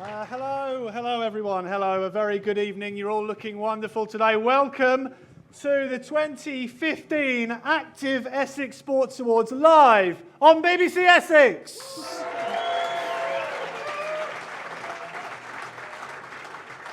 Hello everyone. Hello, a very good evening. You're all looking wonderful today. Welcome to the 2015 Active Essex Sports Awards live on BBC Essex.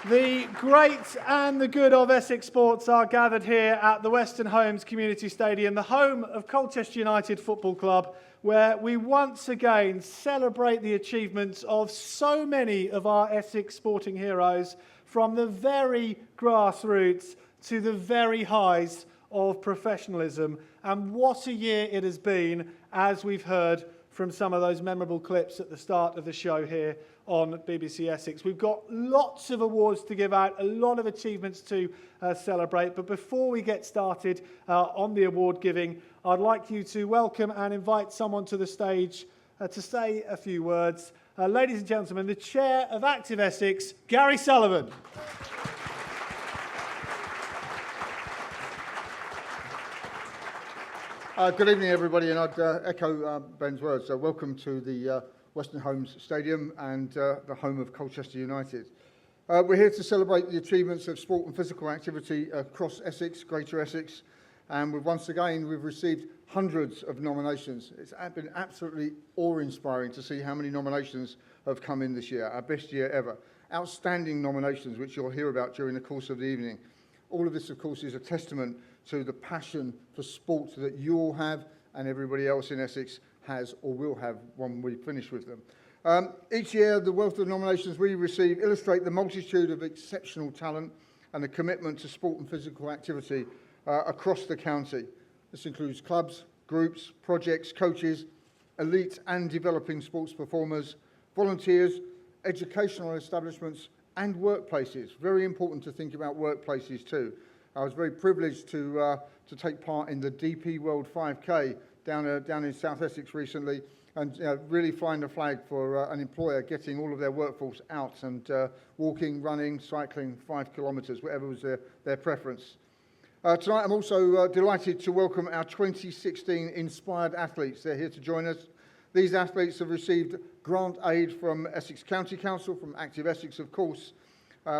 The great and the good of Essex sports are gathered here at the Western Homes Community Stadium, the home of Colchester United Football Club, where we once again celebrate the achievements of so many of our Essex sporting heroes, from the very grassroots to the very highs of professionalism. And what a year it has been, as we've heard from some of those memorable clips at the start of the show here on BBC Essex. We've got lots of awards to give out, a lot of achievements to celebrate. But before we get started on the award giving, I'd like you to welcome and invite someone to the stage to say a few words. Ladies and gentlemen, the Chair of Active Essex, Gary Sullivan. Good evening, everybody, and I'd echo Ben's words. So welcome to the Western Homes Stadium and the home of Colchester United. We're here to celebrate the achievements of sport and physical activity across Essex, Greater Essex, and we've received hundreds of nominations. It's been absolutely awe-inspiring to see how many nominations have come in this year, our best year ever. Outstanding nominations, which you'll hear about during the course of the evening. All of this, of course, is a testament to the passion for sport that you all have and everybody else in Essex has or will have when we finish with them. Each year, the wealth of nominations we receive illustrate the multitude of exceptional talent and the commitment to sport and physical activity across the county. This includes clubs, groups, projects, coaches, elite and developing sports performers, volunteers, educational establishments and workplaces. Very important to think about workplaces too. I was very privileged to take part in the DP World 5K down in South Essex recently, and really flying the flag for an employer getting all of their workforce out and walking, running, cycling 5 kilometres, whatever was their preference. Tonight I'm also delighted to welcome our 2016 Inspired Athletes. They're here to join us. These athletes have received grant aid from Essex County Council, from Active Essex of course,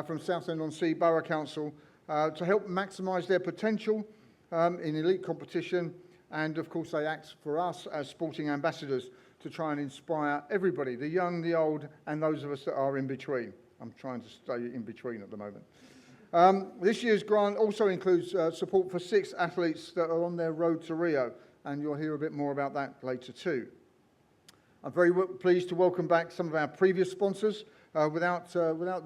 from Southend-on-Sea Borough Council, to help maximise their potential in elite competition, and of course they act for us as sporting ambassadors to try and inspire everybody, the young, the old, and those of us that are in between. I'm trying to stay in between at the moment. This year's grant also includes support for 6 athletes that are on their road to Rio, and you'll hear a bit more about that later too. I'm very pleased to welcome back some of our previous sponsors. Without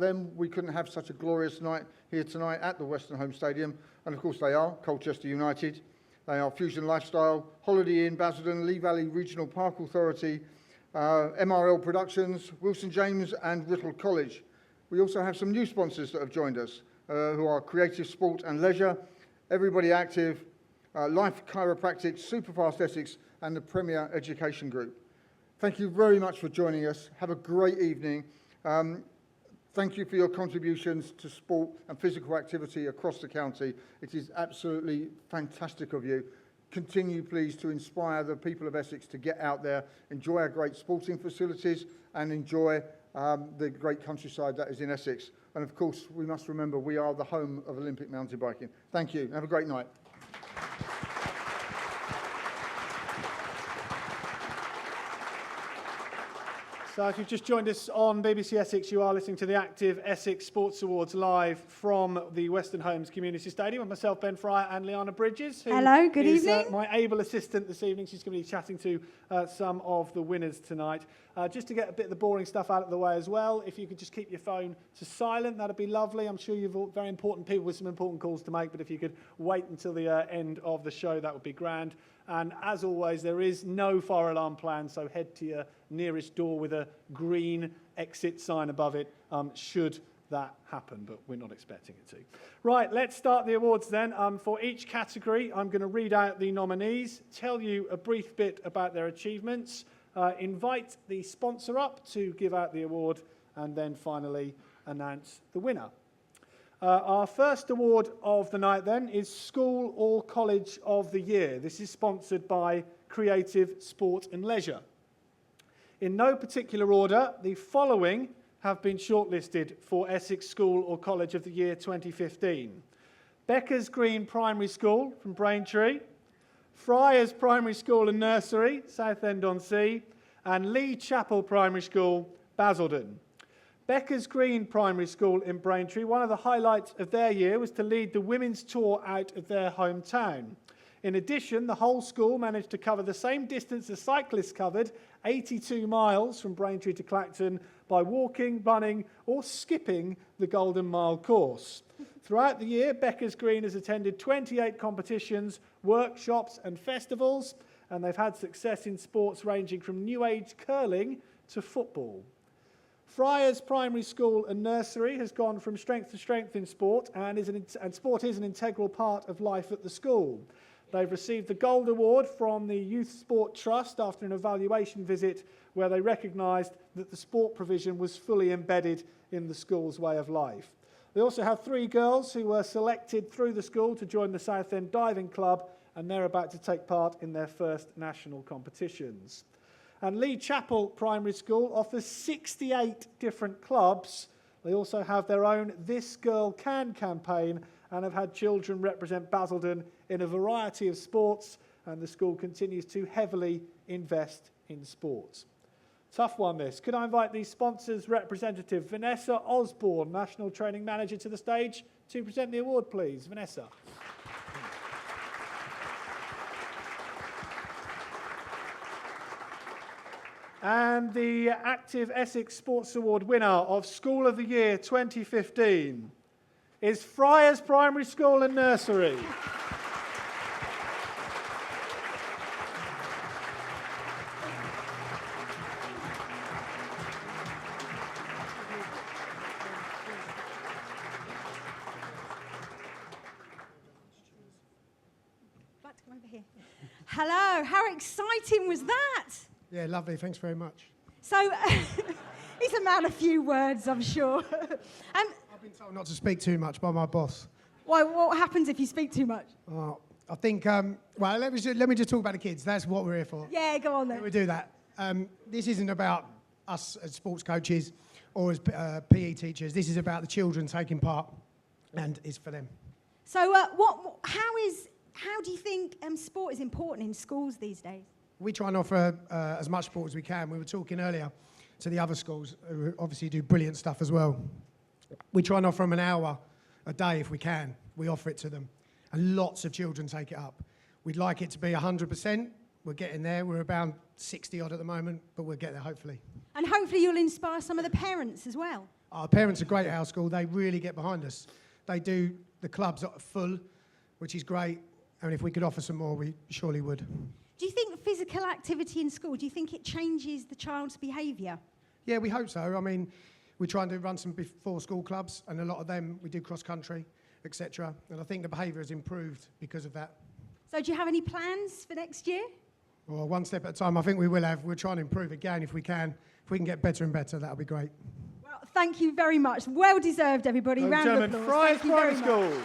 them, we couldn't have such a glorious night here tonight at the Western Home Stadium. And of course they are Colchester United, they are Fusion Lifestyle, Holiday Inn Basildon, Lee Valley Regional Park Authority, MRL Productions, Wilson James and Whittle College. We also have some new sponsors that have joined us, who are Creative Sport and Leisure, Everybody Active, Life Chiropractic, Superfast Essex and the Premier Education Group. Thank you very much for joining us. Have a great evening. Thank you for your contributions to sport and physical activity across the county. It is absolutely fantastic of you. Continue, please, to inspire the people of Essex to get out there, enjoy our great sporting facilities and enjoy the great countryside that is in Essex. And of course, we must remember we are the home of Olympic mountain biking. Thank you. Have a great night. So if you've just joined us on BBC Essex, you are listening to the Active Essex Sports Awards live from the Western Homes Community Stadium with myself, Ben Fryer, and Liana Bridges, who Hello, good is evening. My able assistant this evening. She's going to be chatting to some of the winners tonight. Just to get a bit of the boring stuff out of the way as well, if you could just keep your phone to silent, that'd be lovely. I'm sure you've all very important people with some important calls to make, but if you could wait until the end of the show, that would be grand. And as always, there is no fire alarm plan, so head to your nearest door with a green exit sign above it, should that happen, but we're not expecting it to. Right, let's start the awards then. For each category, I'm going to read out the nominees, tell you a brief bit about their achievements, invite the sponsor up to give out the award, and then finally announce the winner. Our first award of the night then is School or College of the Year. This is sponsored by Creative Sport and Leisure. In no particular order, the following have been shortlisted for Essex School or College of the Year 2015. Beckers Green Primary School from Braintree, Friars Primary School and Nursery, Southend-on-Sea, and Lee Chapel Primary School, Basildon. Beckers Green Primary School in Braintree, one of the highlights of their year was to lead the women's tour out of their hometown. In addition, the whole school managed to cover the same distance as cyclists covered, 82 miles from Braintree to Clacton, by walking, running or skipping the Golden Mile course. Throughout the year, Beckers Green has attended 28 competitions, workshops and festivals, and they've had success in sports ranging from new age curling to football. Friars Primary School and Nursery has gone from strength to strength in sport, and sport is an integral part of life at the school. They've received the Gold Award from the Youth Sport Trust after an evaluation visit where they recognised that the sport provision was fully embedded in the school's way of life. They also have 3 girls who were selected through the school to join the Southend Diving Club, and they're about to take part in their first national competitions. And Lee Chapel Primary School offers 68 different clubs. They also have their own This Girl Can campaign and have had children represent Basildon in a variety of sports, and the school continues to heavily invest in sports. Tough one, this. Could I invite the sponsors representative, Vanessa Osborne, National Training Manager, to the stage to present the award, please. Vanessa. And the Active Essex Sports Award winner of School of the Year 2015 is Friars Primary School and Nursery. Hello, how exciting was that? Yeah, lovely, thanks very much. So, he's a man of few words, I'm sure. I've been told not to speak too much by my boss. Why, what happens if you speak too much? I think, well, let me just talk about the kids. That's what we're here for. Yeah, go on then. We do that. This isn't about us as sports coaches or as PE teachers. This is about the children taking part, and it's for them. So, how do you think sport is important in schools these days? We try and offer as much sport as we can. We were talking earlier to the other schools who obviously do brilliant stuff as well. We try and offer them an hour a day if we can. We offer it to them. And lots of children take it up. We'd like it to be 100%. We're getting there. We're about 60 odd at the moment, but we'll get there hopefully. And hopefully you'll inspire some of the parents as well. Our parents are great at our school. They really get behind us. They do, the clubs are full, which is great. And if we could offer some more, we surely would. Do you think physical activity in school, do you think it changes the child's behaviour? Yeah, we hope so. I mean, we try and run some before school clubs, and a lot of them we do cross country, etc. And I think the behaviour has improved because of that. So do you have any plans for next year? Well, one step at a time. I think we will have. We'll try and improve again if we can. If we can get better and better, that'll be great. Well, thank you very much. Well deserved, everybody. Round of applause. Friars Primary School. Well done.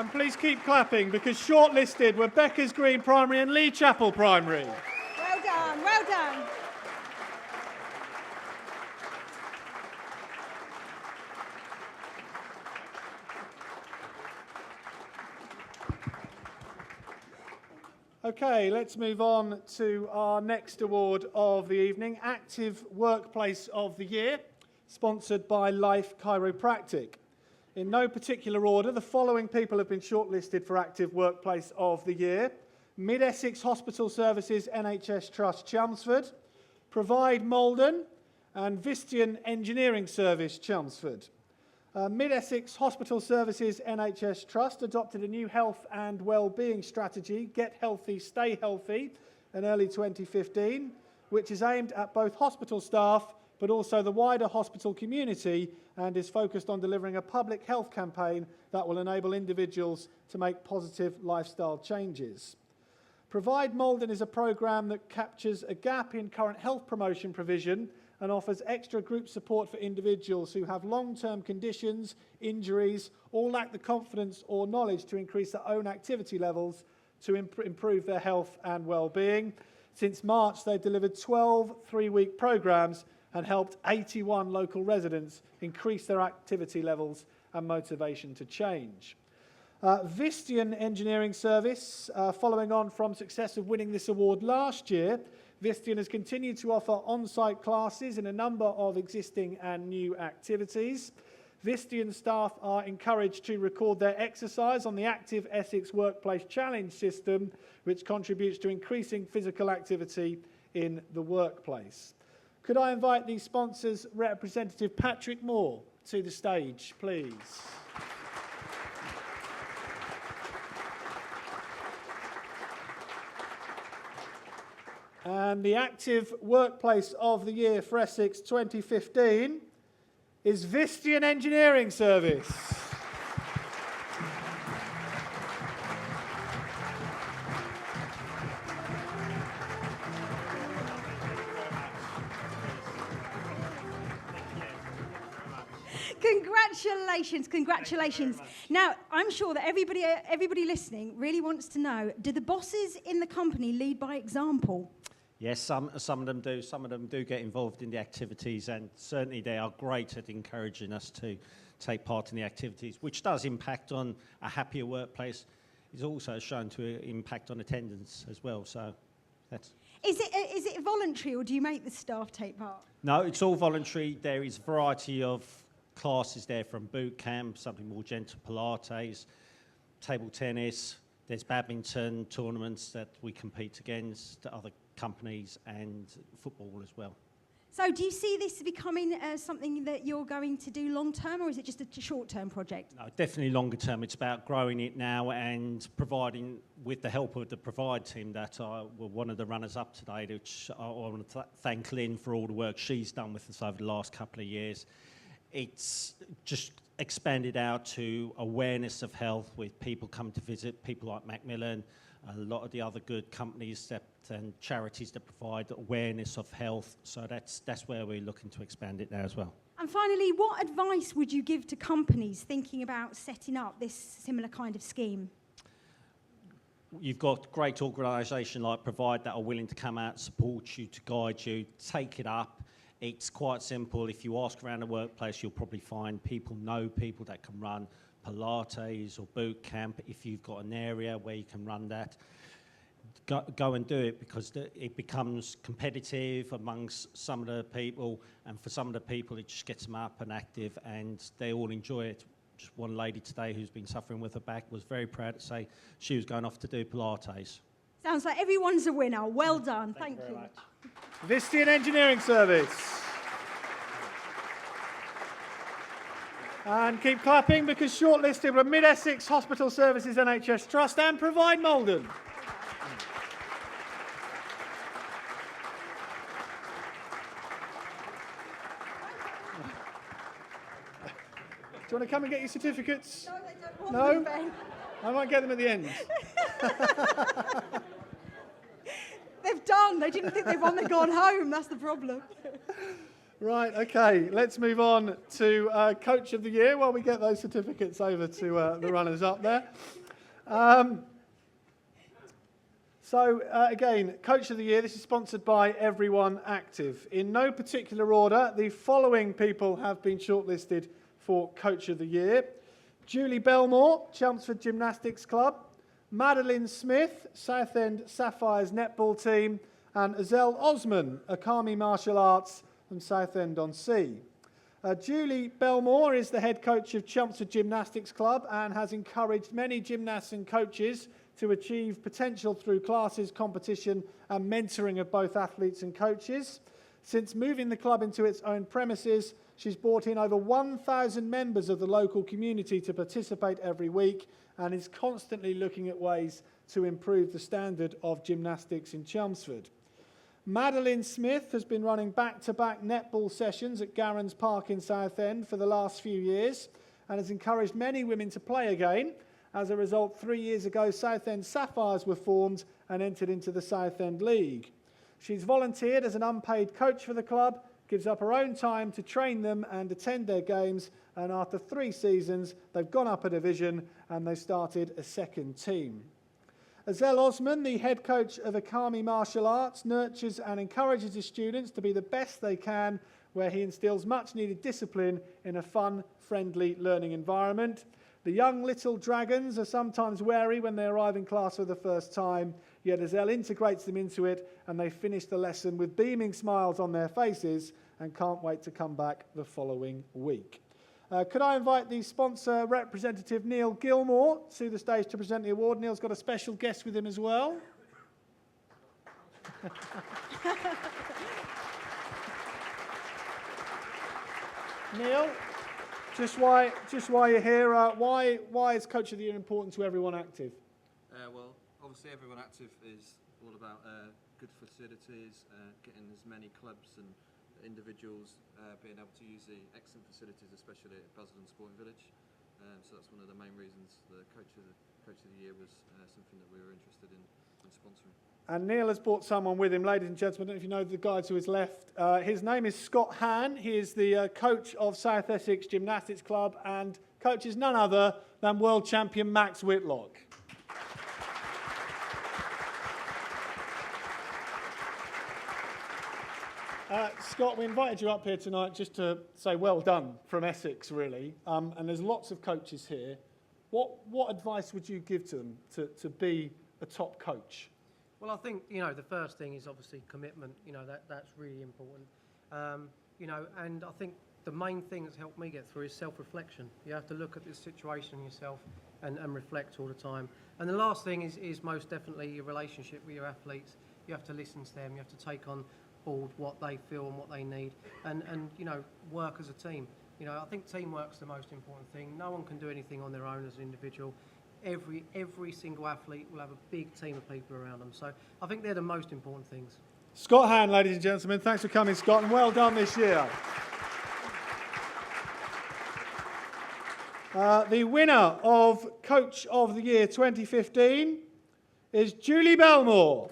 Please keep clapping, because shortlisted were Beckers Green Primary and Lee Chapel Primary. Well done, well done. Okay, let's move on to our next award of the evening, Active Workplace of the Year, sponsored by Life Chiropractic. In no particular order, the following people have been shortlisted for Active Workplace of the Year: Mid-Essex Hospital Services NHS Trust Chelmsford, Provide Malden, and Vistian Engineering Service Chelmsford. Mid-Essex Hospital Services NHS Trust adopted a new health and well-being strategy, Get Healthy, Stay Healthy, in early 2015, which is aimed at both hospital staff but also the wider hospital community, and is focused on delivering a public health campaign that will enable individuals to make positive lifestyle changes. Provide Malden is a programme that captures a gap in current health promotion provision and offers extra group support for individuals who have long-term conditions, injuries, or lack the confidence or knowledge to increase their own activity levels to improve their health and well-being. Since March, they've delivered 12 three-week programmes and helped 81 local residents increase their activity levels and motivation to change. Vistian Engineering Service, following on from success of winning this award last year, Vistian has continued to offer on-site classes in a number of existing and new activities. Vistian staff are encouraged to record their exercise on the active Essex Workplace Challenge system, which contributes to increasing physical activity in the workplace. Could I invite the sponsors' representative, Patrick Moore, to the stage, please? And the Active Workplace of the Year for Essex 2015 is Vistian Engineering Service. Congratulations. Now, I'm sure that everybody listening really wants to know, do the bosses in the company lead by example? Yes, some of them do. Some of them do get involved in the activities, and certainly they are great at encouraging us to take part in the activities, which does impact on a happier workplace. It's also shown to impact on attendance as well. So that's... Is it voluntary, or do you make the staff take part? No, it's all voluntary. There is a variety of classes there, from boot camp, something more gentle, Pilates, table tennis. There's badminton tournaments that we compete against other companies, and football as well. So do you see this becoming something that you're going to do long term, or is it just a short-term project? No, definitely longer term. It's about growing it now and providing, with the help of the Provide team that were one of the runners-up today, which I want to thank Lynn for all the work she's done with us over the last couple of years. It's just expanded out to awareness of health, with people coming to visit, people like Macmillan, a lot of the other good companies and charities that provide awareness of health. So that's where we're looking to expand it now as well. And finally, what advice would you give to companies thinking about setting up this similar kind of scheme? You've got great organisation like Provide that are willing to come out, support you, to guide you, take it up. It's quite simple. If you ask around the workplace, you'll probably find people know people that can run Pilates or boot camp. If you've got an area where you can run that, go and do it, because it becomes competitive amongst some of the people, and for some of the people it just gets them up and active, and they all enjoy it. Just one lady today who's been suffering with her back was very proud to say she was going off to do Pilates. Sounds like everyone's a winner. Well done. Thank you. Vistian Engineering Service. And keep clapping, because shortlisted were Mid-Essex Hospital Services NHS Trust and Provide Malden. Do you want to come and get your certificates? No, they don't want them, Ben. I might get them at the end. They've done. They didn't think they've won. They've gone home. That's the problem. Right, okay, let's move on to Coach of the Year while we get those certificates over to the runners up there. Again, Coach of the Year, this is sponsored by Everyone Active. In no particular order, the following people have been shortlisted for Coach of the Year: Julie Belmore, Chelmsford Gymnastics Club; Madeline Smith, Southend Sapphires Netball Team; and Azelle Osman, Akami Martial Arts from Southend-on-Sea. Julie Belmore is the head coach of Chelmsford Gymnastics Club and has encouraged many gymnasts and coaches to achieve potential through classes, competition and mentoring of both athletes and coaches. Since moving the club into its own premises, she's brought in over 1,000 members of the local community to participate every week, and is constantly looking at ways to improve the standard of gymnastics in Chelmsford. Madeline Smith has been running back-to-back netball sessions at Garrans Park in Southend for the last few years, and has encouraged many women to play again. As a result, 3 years ago, Southend Sapphires were formed and entered into the Southend League. She's volunteered as an unpaid coach for the club, gives up her own time to train them and attend their games, and after 3 seasons, they've gone up a division and they've started a second team. Azel Osman, the head coach of Akami Martial Arts, nurtures and encourages his students to be the best they can, where he instills much needed discipline in a fun, friendly learning environment. The young little dragons are sometimes wary when they arrive in class for the first time, yet Azel integrates them into it and they finish the lesson with beaming smiles on their faces and can't wait to come back the following week. Could I invite the sponsor representative, Neil Gilmore, to the stage to present the award? Neil's got a special guest with him as well. Neil, just why you're here, why is Coach of the Year important to everyone active? Well, obviously everyone active is all about good facilities, getting as many clubs and individuals being able to use the excellent facilities, especially at Basildon Sporting Village. So that's one of the main reasons the Coach of the Year was something that we were interested in sponsoring. And Neil has brought someone with him, ladies and gentlemen. I don't know if you know the guy to his left. His name is Scott Hann. He is the coach of South Essex Gymnastics Club and coaches none other than world champion Max Whitlock. Scott, we invited you up here tonight just to say well done from Essex, really. And there's lots of coaches here. What advice would you give to them to be a top coach? Well, I think, the first thing is obviously commitment. That's really important. And I think the main thing that's helped me get through is self-reflection. You have to look at this situation yourself and reflect all the time. And the last thing is most definitely your relationship with your athletes. You have to listen to them. You have to take on board what they feel and what they need and work as a team. I think teamwork's the most important thing. No one can do anything on their own as an individual. Every single athlete will have a big team of people around them. So I think they're the most important things. Scott Hann, ladies and gentlemen, thanks for coming, Scott, and well done this year. The winner of Coach of the Year 2015 is Julie Belmore.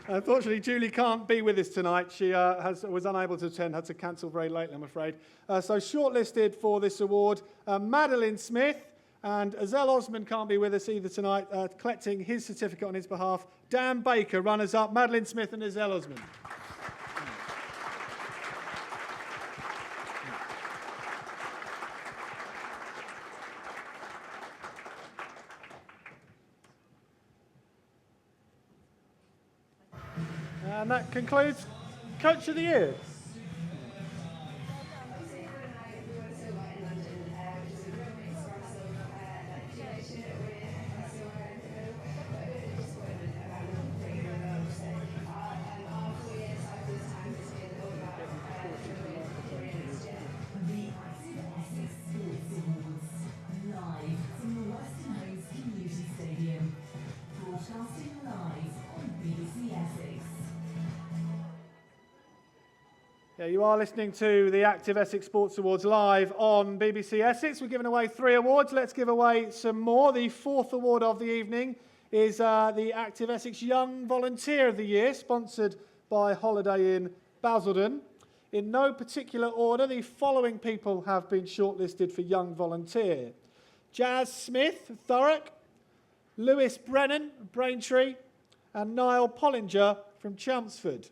Unfortunately, Julie can't be with us tonight. She was unable to attend, had to cancel very late, I'm afraid. So shortlisted for this award, Madeline Smith, and Azel Osman can't be with us either tonight, collecting his certificate on his behalf. Dan Baker, runners-up, Madeline Smith and Azel Osman. And that concludes Coach of the Year. Yeah, you are listening to the Active Essex Sports Awards live on BBC Essex. We're giving away 3 awards. Let's give away some more. The 4th award of the evening is the Active Essex Young Volunteer of the Year, sponsored by Holiday Inn Basildon. In no particular order, the following people have been shortlisted for Young Volunteer: Jazz Smith, Thurrock, Lewis Brennan, Braintree, and Niall Pollinger from Chelmsford.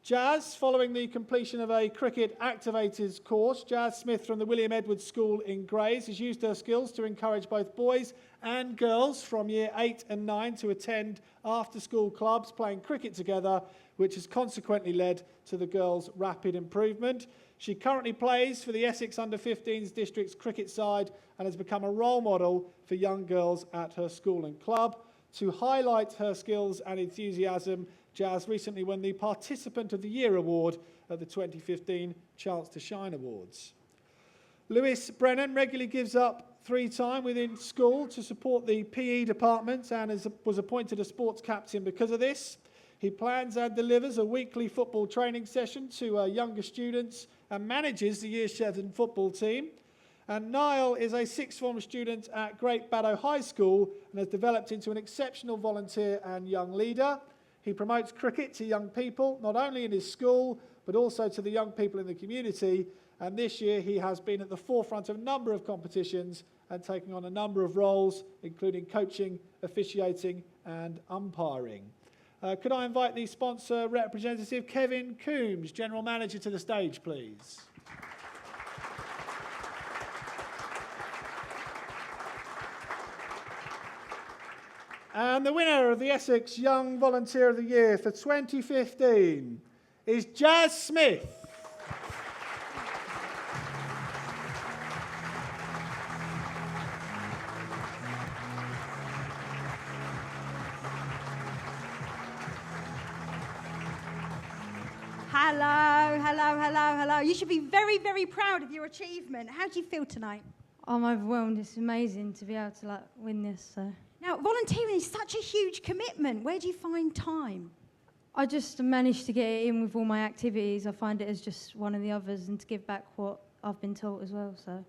Jazz, following the completion of a cricket activators course, Jazz Smith from the William Edwards School in Grays has used her skills to encourage both boys and girls from year 8 and 9 to attend after-school clubs playing cricket together, which has consequently led to the girls' rapid improvement. She currently plays for the Essex Under-15s district's cricket side and has become a role model for young girls at her school and club. To highlight her skills and enthusiasm, Jazz recently won the Participant of the Year award at the 2015 Chance to Shine Awards. Lewis Brennan regularly gives up 3 time within school to support the PE department and was appointed a sports captain because of this. He plans and delivers a weekly football training session to younger students and manages the Year 7 football team. And Niall is a sixth form student at Great Baddow High School and has developed into an exceptional volunteer and young leader. He promotes cricket to young people, not only in his school, but also to the young people in the community. And this year he has been at the forefront of a number of competitions and taking on a number of roles, including coaching, officiating and umpiring. Could I invite the sponsor representative, Kevin Coombs, General Manager, to the stage, please? And the winner of the Essex Young Volunteer of the Year for 2015 is Jazz Smith. Hello. You should be very, very proud of your achievement. How do you feel tonight? I'm overwhelmed. It's amazing to be able to win this. So Now, volunteering is such a huge commitment. Where do you find time? I just managed to get it in with all my activities. I find it as just one of the others, and to give back what I've been taught as well. So,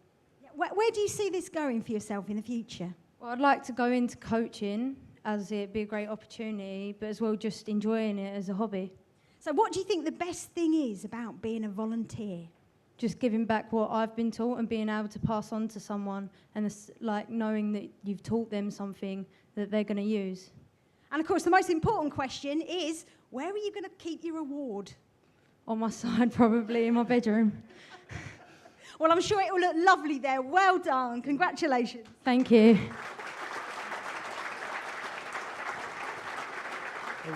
Where do you see this going for yourself in the future? well, I'd like to go into coaching, as it'd be a great opportunity, but as well just enjoying it as a hobby. So what do you think the best thing is about being a volunteer? Just giving back what I've been taught and being able to pass on to someone, and knowing that you've taught them something that they're going to use. And of course, the most important question is, where are you going to keep your award? On my side, probably in my bedroom. Well, I'm sure it will look lovely there. Well done. Congratulations. Thank you.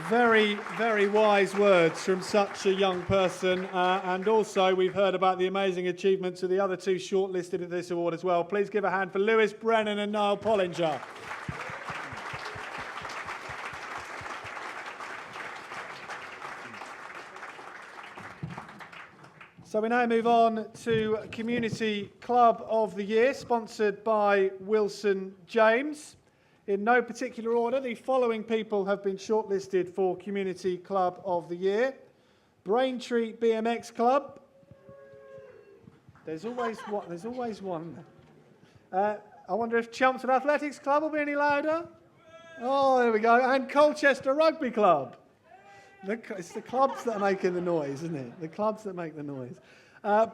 Very, very wise words from such a young person. And also, we've heard about the amazing achievements of the other two shortlisted at this award as well. Please give a hand for Lewis Brennan and Niall Pollinger. So we now move on to Community Club of the Year, sponsored by Wilson James. In no particular order, the following people have been shortlisted for Community Club of the Year. Braintree BMX Club. There's always one. I wonder if Chelmsford Athletics Club will be any louder. Oh, there we go. And Colchester Rugby Club. It's the clubs that are making the noise, isn't it? The clubs that make the noise.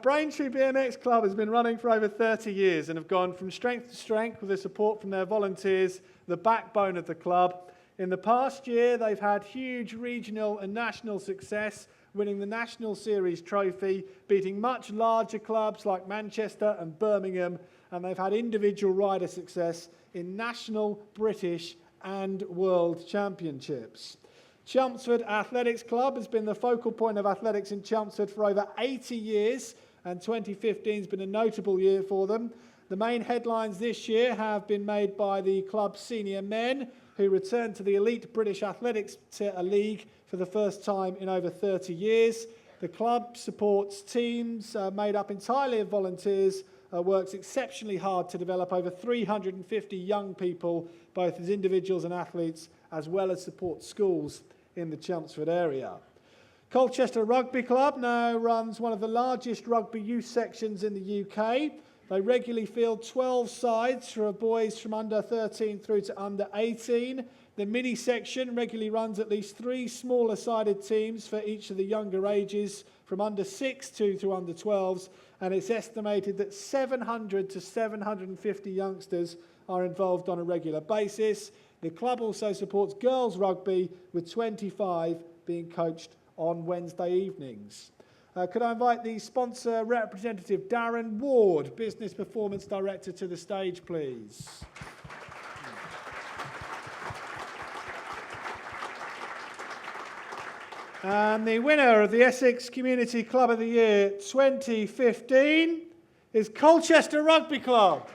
Braintree BMX Club has been running for over 30 years and have gone from strength to strength with the support from their volunteers, the backbone of the club. In the past year, they've had huge regional and national success, winning the National Series trophy, beating much larger clubs like Manchester and Birmingham, and they've had individual rider success in national, British and world championships. Chelmsford Athletics Club has been the focal point of athletics in Chelmsford for over 80 years, and 2015 has been a notable year for them. The main headlines this year have been made by the club's senior men, who returned to the elite British Athletics League for the first time in over 30 years. The club supports teams made up entirely of volunteers, works exceptionally hard to develop over 350 young people, both as individuals and athletes, as well as support schools in the Chelmsford area. Colchester Rugby Club now runs one of the largest rugby youth sections in the UK. They regularly field 12 sides for boys from under 13 through to under 18. The mini section regularly runs at least 3 smaller sided teams for each of the younger ages, from under 6 to under 12s, and it's estimated that 700 to 750 youngsters are involved on a regular basis. The club also supports girls rugby, with 25 being coached on Wednesday evenings. Could I invite the sponsor representative, Darren Ward, Business Performance Director, to the stage, please? And the winner of the Essex Community Club of the Year 2015 is Colchester Rugby Club.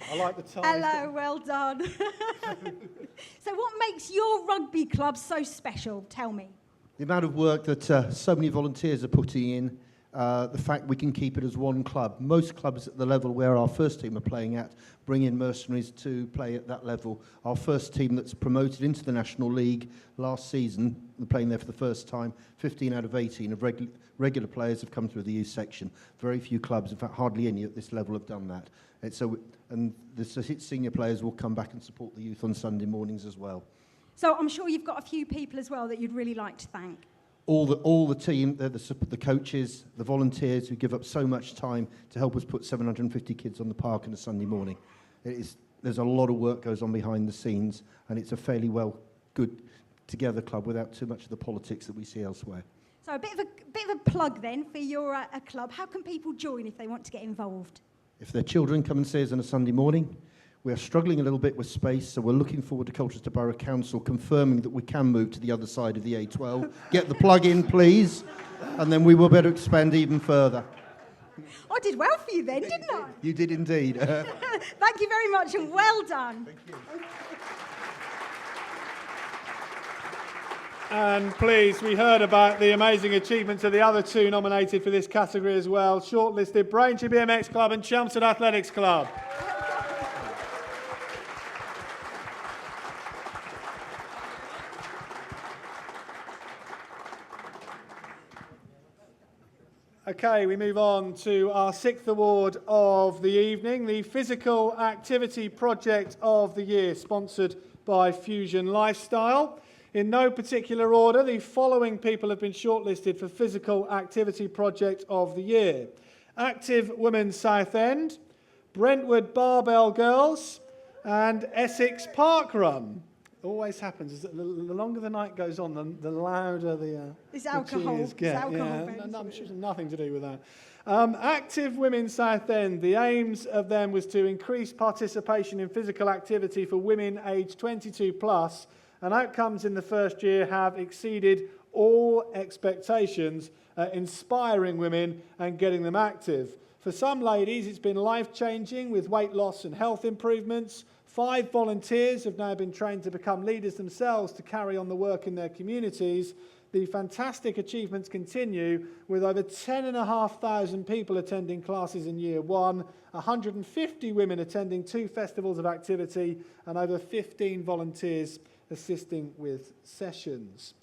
I like the time. Hello, well done. So what makes your rugby club so special? Tell me. The amount of work that so many volunteers are putting in, the fact we can keep it as one club. Most clubs at the level where our first team are playing at bring in mercenaries to play at that level. Our first team that's promoted into the National League last season, playing there for the first time, 15 out of 18 of regular players have come through the youth section. Very few clubs, in fact hardly any at this level, have done that. And the senior players will come back and support the youth on Sunday mornings as well. So I'm sure you've got a few people as well that you'd really like to thank. All the team, the coaches, the volunteers who give up so much time to help us put 750 kids on the park on a Sunday morning. There's a lot of work goes on behind the scenes, and it's a fairly good together club without too much of the politics that we see elsewhere. So a bit of a plug then for your a club. How can people join if they want to get involved? If their children come and see us on a Sunday morning, we are struggling a little bit with space, so we're looking forward to Colchester Borough Council confirming that we can move to the other side of the A12. Get the plug in, please, and then we will better expand even further. I did well for you then, didn't I? You did indeed. Thank you very much and well done. Thank you. And please, we heard about the amazing achievements of the other two nominated for this category as well. Shortlisted Braintree BMX Club and Chelmsford Athletics Club. Okay, we move on to our sixth award of the evening, the Physical Activity Project of the Year, sponsored by Fusion Lifestyle. In no particular order, the following people have been shortlisted for Physical Activity Project of the Year. Active Women's Southend, Brentwood Barbell Girls, and Essex Park Run. Always happens is that the longer the night goes on, the louder the alcohol. cheers get. It's alcohol, No, I'm sure it's nothing to do with that. Active Women Southend, the aims of them was to increase participation in physical activity for women aged 22 plus, and outcomes in the first year have exceeded all expectations, inspiring women and getting them active. For some ladies, it's been life-changing with weight loss and health improvements. 5 volunteers have now been trained to become leaders themselves to carry on the work in their communities. The fantastic achievements continue with over 10,500 people attending classes in year 1, 150 women attending 2 festivals of activity, and over 15 volunteers assisting with sessions.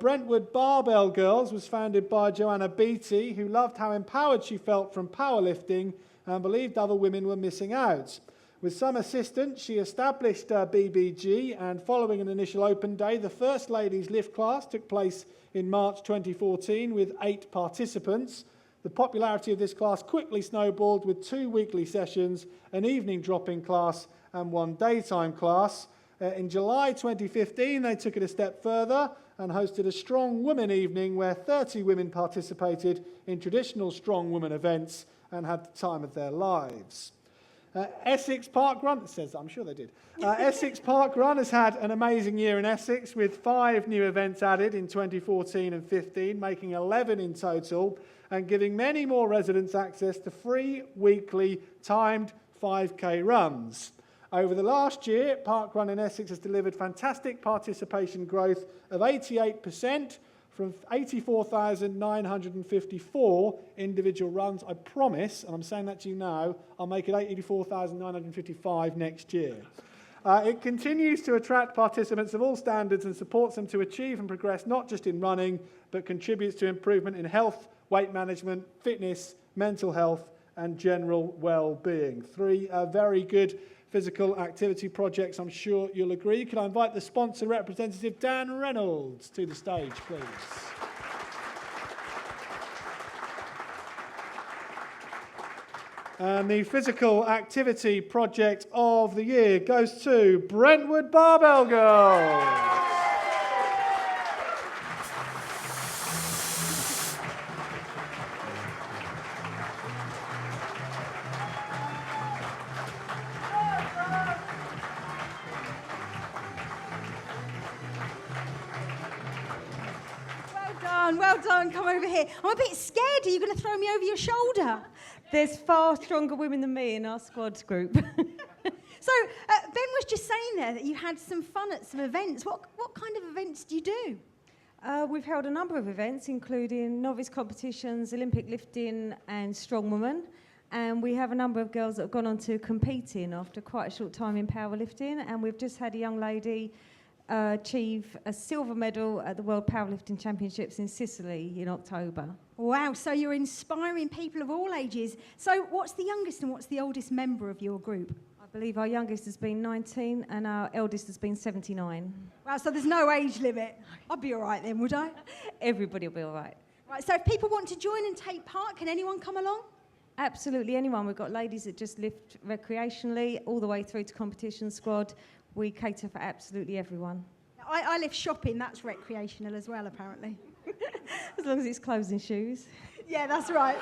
Brentwood Barbell Girls was founded by Joanna Beattie, who loved how empowered she felt from powerlifting and believed other women were missing out. With some assistance, she established BBG, and following an initial open day, the First Ladies Lift class took place in March 2014 with 8 participants. The popularity of this class quickly snowballed with 2 weekly sessions, an evening drop-in class and 1 daytime class. In July 2015, they took it a step further and hosted a Strong Women evening where 30 women participated in traditional Strong Women events and had the time of their lives. Essex Park Run, it says that, I'm sure they did. Essex Park Run has had an amazing year in Essex with 5 new events added in 2014 and 15, making 11 in total, and giving many more residents access to free weekly timed 5k runs. Over the last year, Park Run in Essex has delivered fantastic participation growth of 88%, from 84,954 individual runs. I promise, and I'm saying that to you now, I'll make it 84,955 next year. It continues to attract participants of all standards and supports them to achieve and progress not just in running, but contributes to improvement in health, weight management, fitness, mental health, and general well-being. 3 very good physical activity projects, I'm sure you'll agree. Could I invite the sponsor representative, Dan Reynolds, to the stage, please? And the physical activity project of the year goes to Brentwood Barbell Girls. Well done, come over here. I'm a bit scared. Are you going to throw me over your shoulder? There's far stronger women than me in our squad group. So, Ben was just saying there that you had some fun at some events. What kind of events do you do? We've held a number of events, including novice competitions, Olympic lifting and strongwoman. And we have a number of girls that have gone on to competing after quite a short time in powerlifting. And we've just had a young lady achieve a silver medal at the World Powerlifting Championships in Sicily in October. Wow, so you're inspiring people of all ages. So what's the youngest and what's the oldest member of your group? I believe our youngest has been 19 and our eldest has been 79. Wow, so there's no age limit. I'd be all right then, would I? Everybody will be all right. Right, so if people want to join and take part, can anyone come along? Absolutely anyone. We've got ladies that just lift recreationally all the way through to competition squad. We cater for absolutely everyone. I lift shopping, that's recreational as well, apparently. As long as it's clothes and shoes. Yeah, that's right.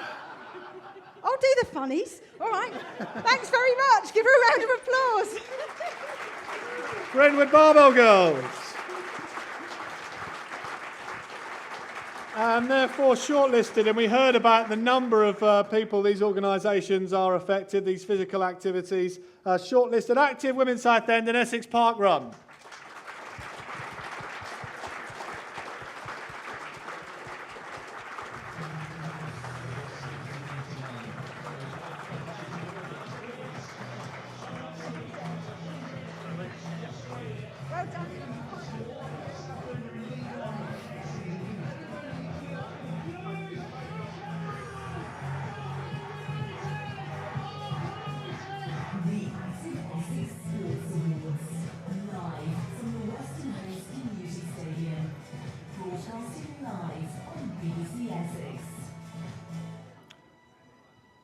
I'll do the funnies. All right. Thanks very much. Give her a round of applause. Brentwood Barbell Girls. And therefore shortlisted, and we heard about the number of people these organisations are affected, these physical activities. Shortlisted Active Women's Southend and Essex Park Run. Well done.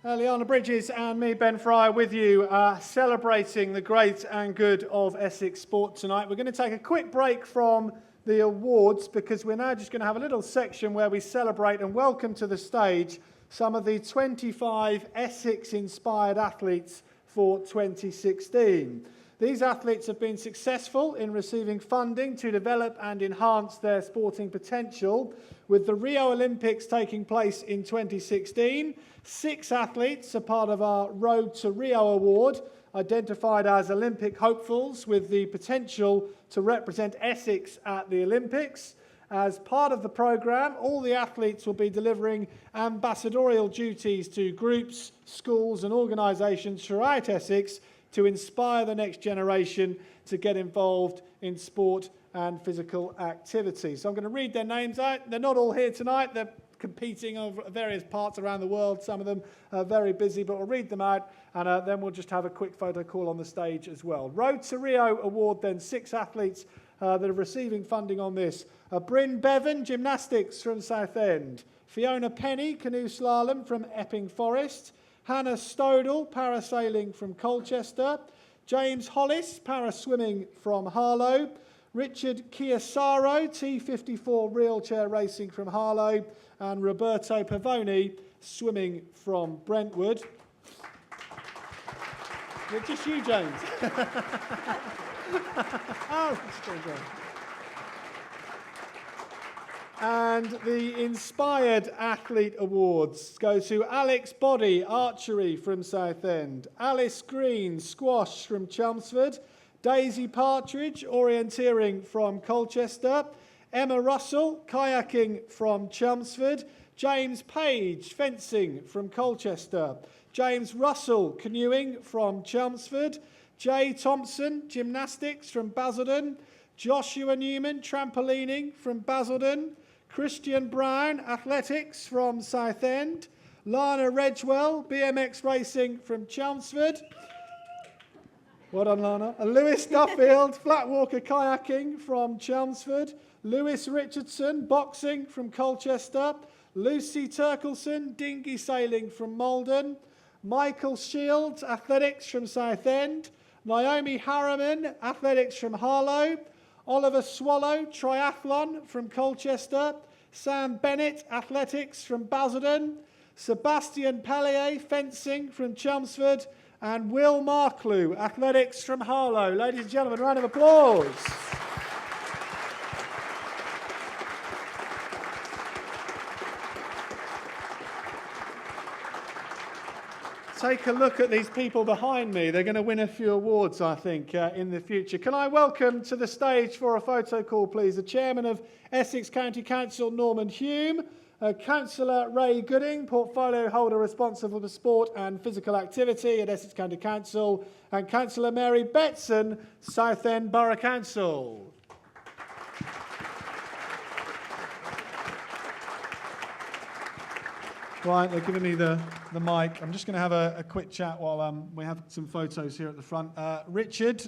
Liana Bridges and me, Ben Fry, with you, celebrating the great and good of Essex sport tonight. We're going to take a quick break from the awards because we're now just going to have a little section where we celebrate and welcome to the stage some of the 25 Essex-inspired athletes for 2016. These athletes have been successful in receiving funding to develop and enhance their sporting potential. With the Rio Olympics taking place in 2016, 6 athletes are part of our Road to Rio award, identified as Olympic hopefuls with the potential to represent Essex at the Olympics. As part of the programme, all the athletes will be delivering ambassadorial duties to groups, schools and organisations throughout Essex to inspire the next generation to get involved in sport and physical activity. So I'm going to read their names out. They're not all here tonight. They're competing over various parts around the world. Some of them are very busy, but we'll read them out and then we'll just have a quick photo call on the stage as well. Road to Rio award then, 6 athletes that are receiving funding on this. Bryn Bevan, gymnastics from Southend. Fiona Penny, canoe slalom from Epping Forest. Hannah Stodel, parasailing from Colchester. James Hollis, paraswimming from Harlow. Richard Chiasaro, T54 wheelchair racing from Harlow. And Roberto Pavoni, swimming from Brentwood. Just you, James. Oh, and the Inspired Athlete Awards go to Alex Boddy, archery from Southend, Alice Green, squash from Chelmsford, Daisy Partridge, orienteering from Colchester, Emma Russell, kayaking from Chelmsford, James Page, fencing from Colchester, James Russell, canoeing from Chelmsford, Jay Thompson, gymnastics from Basildon, Joshua Newman, trampolining from Basildon, Christian Brown, athletics from Southend, Lana Redgewell, BMX racing from Chelmsford. Well done, Lana. Lewis Duffield, flatwalker kayaking from Chelmsford, Lewis Richardson, boxing from Colchester, Lucy Turkelson, dinghy sailing from Malden, Michael Shields, athletics from Southend, Naomi Harriman, athletics from Harlow, Oliver Swallow, triathlon from Colchester, Sam Bennett, athletics from Basildon, Sebastian Pellier, fencing from Chelmsford, and Will Marklew, athletics from Harlow. Ladies and gentlemen, round of applause. Take a look at these people behind me. They're going to win a few awards, I think, in the future. Can I welcome to the stage for a photo call, please, the Chairman of Essex County Council, Norman Hume, Councillor Ray Gooding, Portfolio Holder responsible for sport and physical activity at Essex County Council, and Councillor Mary Betson, Southend Borough Council. Right, they're giving me the mic. I'm just going to have a quick chat while we have some photos here at the front. Richard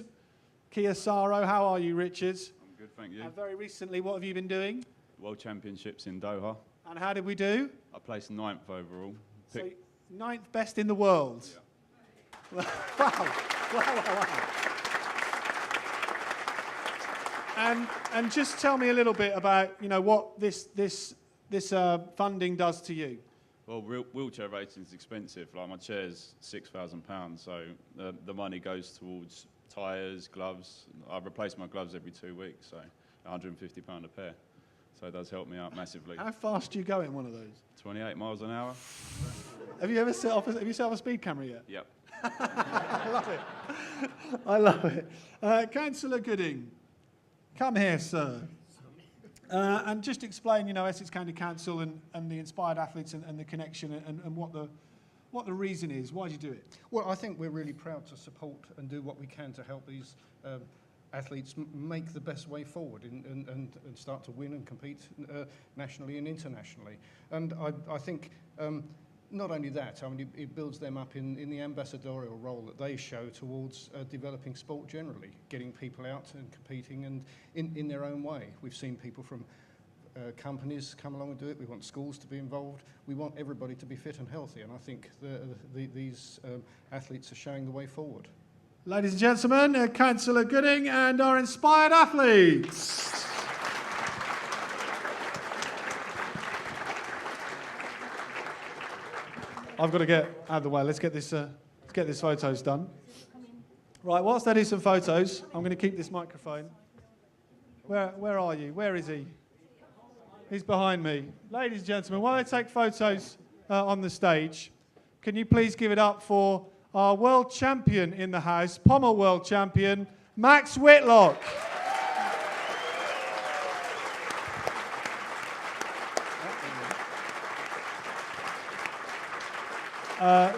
Kiyosaro, how are you, Richard? I'm good, thank you. And very recently, what have you been doing? World Championships in Doha. And how did we do? I placed 9th overall. So, 9th best in the world. Yeah. wow. And just tell me a little bit about, what this funding does to you. Well, wheelchair racing is expensive. Like my chair's £6,000, so the money goes towards tyres, gloves. I replace my gloves every 2 weeks, so £150 a pair. So it does help me out massively. How fast do you go in one of those? 28 miles an hour. Have you ever set off a speed camera yet? Yep. I love it. Councillor Gooding, come here, sir. And just explain, Essex County Council and the Inspired Athletes and the connection and what the reason is. Why do you do it? Well, I think we're really proud to support and do what we can to help these athletes make the best way forward and start to win and compete nationally and internationally. And I think not only that, I mean, it builds them up in the ambassadorial role that they show towards developing sport generally, getting people out and competing and in their own way. We've seen people from companies come along and do it. We want schools to be involved. We want everybody to be fit and healthy, and I think these athletes are showing the way forward. Ladies and gentlemen, Councillor Gooding and our Inspired Athletes. I've got to get out of the way. Let's get this photos done. Right, whilst I do some photos, I'm going to keep this microphone. Where are you? Where is he? He's behind me. Ladies and gentlemen, while I take photos on the stage, can you please give it up for our world champion in the house, Pommel world champion, Max Whitlock.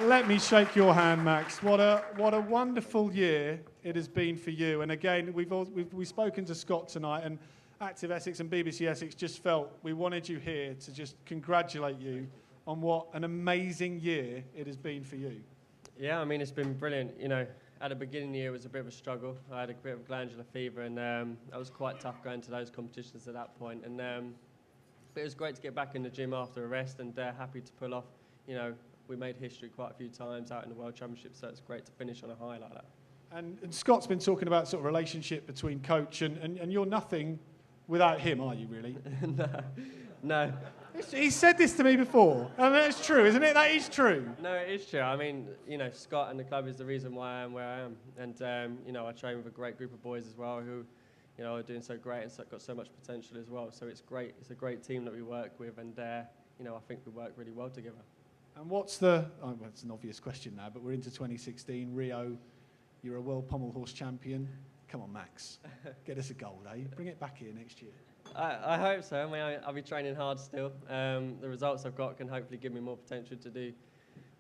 Let me shake your hand, Max. What a wonderful year it has been for you. And again, we've spoken to Scott tonight, and Active Essex and BBC Essex just felt we wanted you here to just congratulate you on what an amazing year it has been for you. Yeah, I mean, it's been brilliant. At the beginning of the year, it was a bit of a struggle. I had a bit of glandular fever, and that was quite tough going to those competitions at that point. And but it was great to get back in the gym after a rest, and happy to pull off. We made history quite a few times out in the World Championship, so it's great to finish on a high like that. And Scott's been talking about sort of relationship between coach and you're nothing without him, are you really? No. He said this to me before, and that's true, isn't it? That is true. No, it is true. I mean, Scott and the club is the reason why I am where I am. And, I train with a great group of boys as well who, are doing so great and got so much potential as well. So it's great. It's a great team that we work with, and, I think we work really well together. And it's an obvious question now, but we're into 2016, Rio, you're a world pommel horse champion. Come on, Max, get us a gold, eh? Bring it back here next year. I hope so. I mean, I'll be training hard still. The results I've got can hopefully give me more potential to do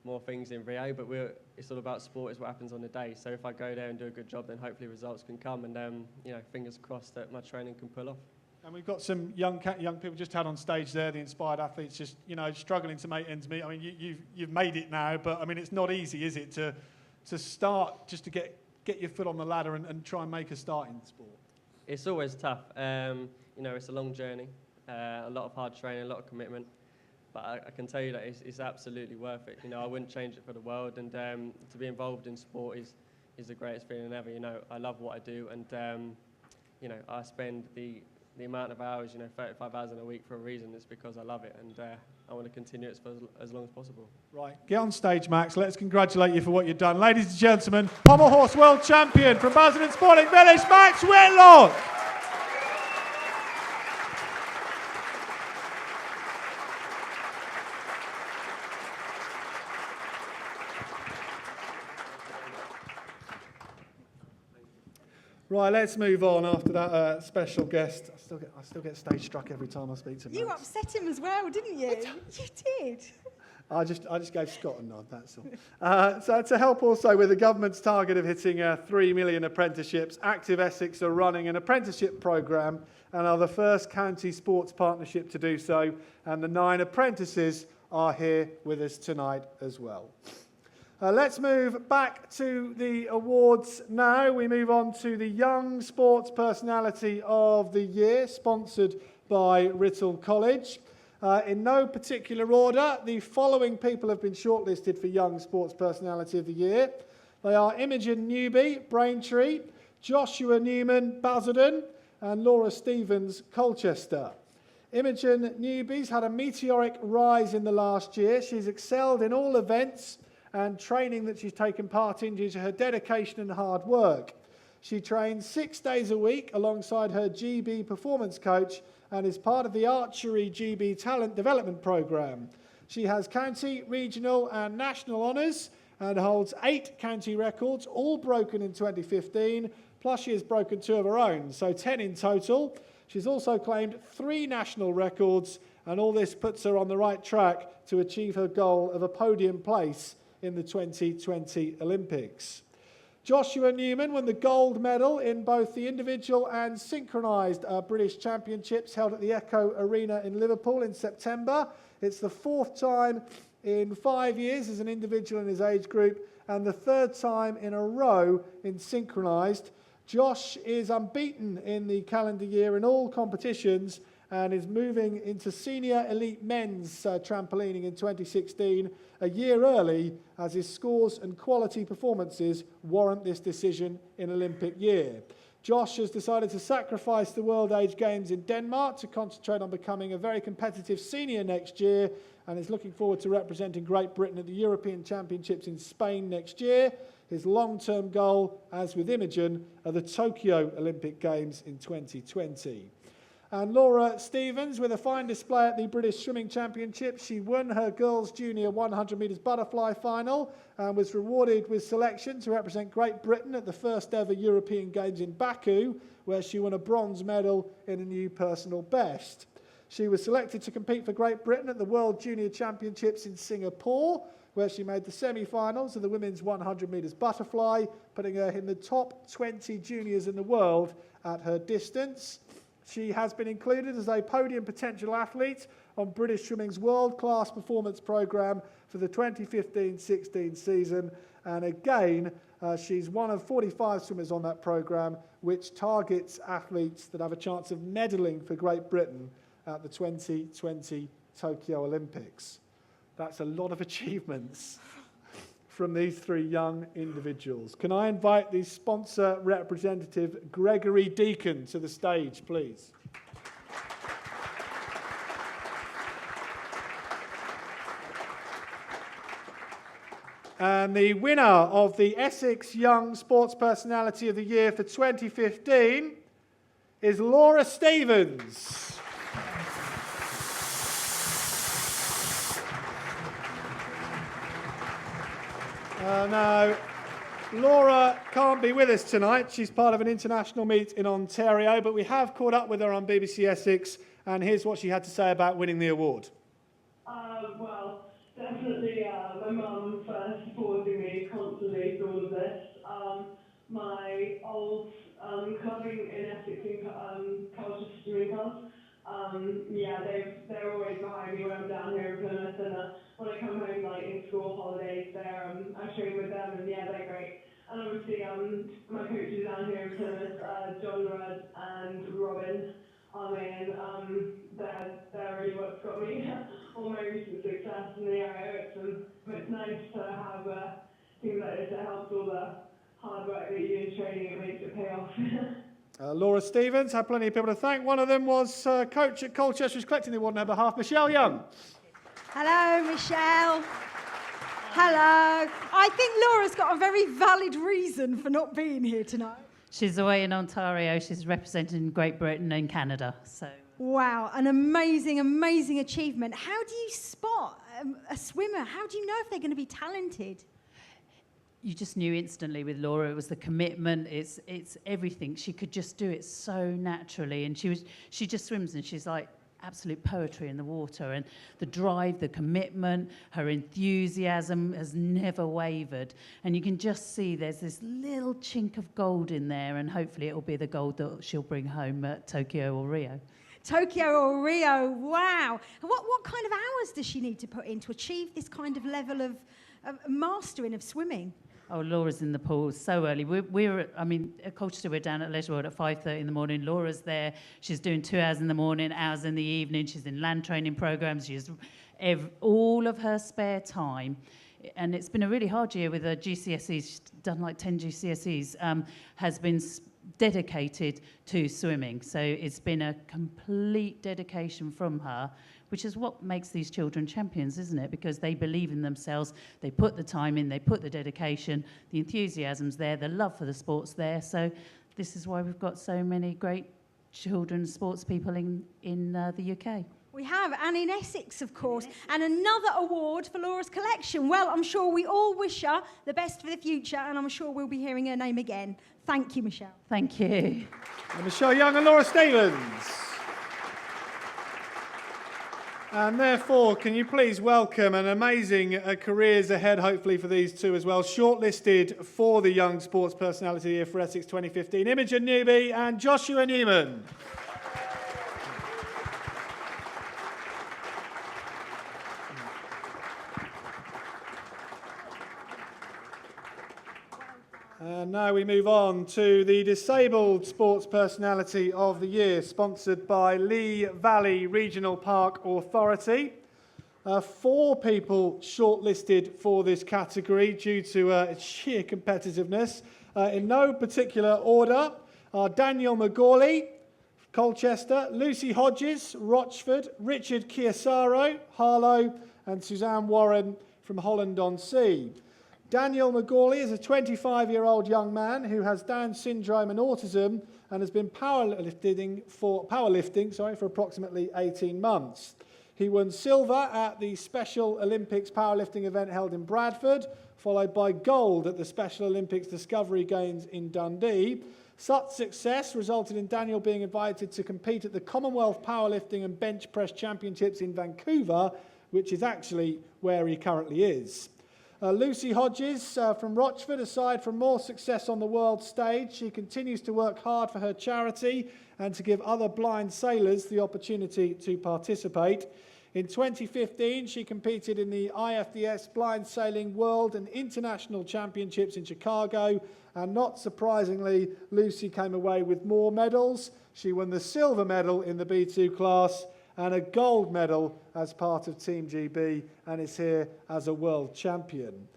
more things in Rio, but it's all about sport, is what happens on the day. So if I go there and do a good job, then hopefully results can come, and fingers crossed that my training can pull off. And we've got some young people just had on stage there, the Inspired Athletes, just struggling to make ends meet. I mean, you've made it now, but I mean, it's not easy, is it, to start just to get your foot on the ladder and try and make a start in the sport? It's always tough. It's a long journey, a lot of hard training, a lot of commitment. But I can tell you that it's absolutely worth it. I wouldn't change it for the world. And to be involved in sport is the greatest feeling ever. I love what I do, and I spend the amount of hours, 35 hours in a week for a reason. It's because I love it, and I want to continue it for as long as possible. Right, get on stage, Max. Let's congratulate you for what you've done. Ladies and gentlemen, Pommel Horse World Champion from Basildon Sporting Village, Max Whitlock. Right, let's move on after that special guest. I still get stage struck every time I speak to Max. You upset him as well, didn't you? You did. I just gave Scott a nod, that's all. So to help also with the government's target of hitting 3 million apprenticeships, Active Essex are running an apprenticeship programme and are the first county sports partnership to do so. And the 9 apprentices are here with us tonight as well. Let's move back to the awards now. We move on to the Young Sports Personality of the Year, sponsored by Writtle College. In no particular order, the following people have been shortlisted for Young Sports Personality of the Year. They are Imogen Newby, Braintree, Joshua Newman, Basildon, and Laura Stevens, Colchester. Imogen Newby's had a meteoric rise in the last year. She's excelled in all events and training that she's taken part in due to her dedication and hard work. She trains 6 days a week alongside her GB performance coach and is part of the Archery GB Talent Development Programme. She has county, regional and national honours and holds 8 county records, all broken in 2015, plus she has broken 2 of her own, so 10 in total. She's also claimed 3 national records, and all this puts her on the right track to achieve her goal of a podium place in the 2020 Olympics. Joshua Newman won the gold medal in both the individual and synchronised British Championships held at the Echo Arena in Liverpool in September. It's the 4th time in 5 years as an individual in his age group and the 3rd time in a row in synchronised. Josh is unbeaten in the calendar year in all competitions and is moving into senior elite men's trampolining in 2016, a year early, as his scores and quality performances warrant this decision in Olympic year. Josh has decided to sacrifice the World Age Games in Denmark to concentrate on becoming a very competitive senior next year and is looking forward to representing Great Britain at the European Championships in Spain next year. His long-term goal, as with Imogen, are the Tokyo Olympic Games in 2020. And Laura Stevens, with a fine display at the British Swimming Championships, she won her girls' junior 100 metres butterfly final and was rewarded with selection to represent Great Britain at the first ever European Games in Baku, where she won a bronze medal in a new personal best. She was selected to compete for Great Britain at the World Junior Championships in Singapore, where she made the semi-finals of the women's 100 metres butterfly, putting her in the top 20 juniors in the world at her distance. She has been included as a podium potential athlete on British Swimming's world-class performance programme for the 2015-16 season. And again, she's one of 45 swimmers on that programme, which targets athletes that have a chance of medaling for Great Britain at the 2020 Tokyo Olympics. That's a lot of achievements from these 3 young individuals. Can I invite the sponsor representative, Gregory Deacon, to the stage, please? And the winner of the Essex Young Sports Personality of the Year for 2015 is Laura Stevens. Now, Laura can't be with us tonight. She's part of an international meet in Ontario, but we have caught up with her on BBC Essex, and here's what she had to say about winning the award. Well, definitely my mum first supporting me constantly through all of this. My old clubbing in Essex in Colchester in Cos, they're always behind me when I'm down here in Plymouth, and when I come home like in school holidays, I train with them, and they're great. And obviously my coaches down here in Plymouth, John Rudd and Robin Armin, they're really what's got me all my recent success, and I owe it to them. But it's nice to have things like this. It helps all the hard work that you do in training. It makes it pay off. Laura Stevens had plenty of people to thank. One of them was coach at Colchester, who's collecting the award on her behalf, Michelle Young. Hello, Michelle. Hello. I think Laura's got a very valid reason for not being here tonight. She's away in Ontario. She's representing Great Britain and Canada. So. Wow, an amazing, amazing achievement. How do you spot a swimmer? How do you know if they're going to be talented? you just knew instantly with Laura. It was the commitment. It's everything. She could just do it so naturally, and she just swims, and she's like absolute poetry in the water. And the drive, the commitment, her enthusiasm has never wavered. And you can just see there's this little chink of gold in there, and hopefully it'll be the gold that she'll bring home at Tokyo or Rio. Tokyo or Rio, wow. What kind of hours does she need to put in to achieve this kind of level of mastering of swimming? Oh, Laura's in the pool so early. At Colchester, we're down at Leisure World at 5:30 in the morning. Laura's there. She's doing 2 hours in the morning, hours in the evening. She's in land training programs. She's all of her spare time. And it's been a really hard year with her GCSEs. She's done like 10 GCSEs, has been dedicated to swimming. So it's been a complete dedication from her, which is what makes these children champions, isn't it? Because they believe in themselves, they put the time in, they put the dedication, the enthusiasm's there, the love for the sport's there. So this is why we've got so many great children's sports people in the UK. We have, and in Essex, of course, and another award for Laura's collection. Well, I'm sure we all wish her the best for the future, and I'm sure we'll be hearing her name again. Thank you, Michelle. Thank you. And Michelle Young and Laura Stevens. And therefore, can you please welcome an amazing careers ahead, hopefully, for these two as well. Shortlisted for the Young Sports Personality of the Year for Essex 2015, Imogen Newby and Joshua Newman. And now we move on to the Disabled Sports Personality of the Year, sponsored by Lee Valley Regional Park Authority. 4 people shortlisted for this category due to its sheer competitiveness. In no particular order are Daniel McGawley, Colchester, Lucy Hodges, Rochford, Richard Chiasaro, Harlow, and Suzanne Warren from Holland-on-Sea. Daniel McGawley is a 25-year-old young man who has Down syndrome and autism and has been powerlifting for approximately 18 months. He won silver at the Special Olympics powerlifting event held in Bradford, followed by gold at the Special Olympics Discovery Games in Dundee. Such success resulted in Daniel being invited to compete at the Commonwealth Powerlifting and Bench Press Championships in Vancouver, which is actually where he currently is. Lucy Hodges from Rochford, aside from more success on the world stage, she continues to work hard for her charity and to give other blind sailors the opportunity to participate. In 2015, she competed in the IFDS Blind Sailing World and International Championships in Chicago, and not surprisingly, Lucy came away with more medals. She won the silver medal in the B2 class and a gold medal as part of Team GB, and is here as a world champion.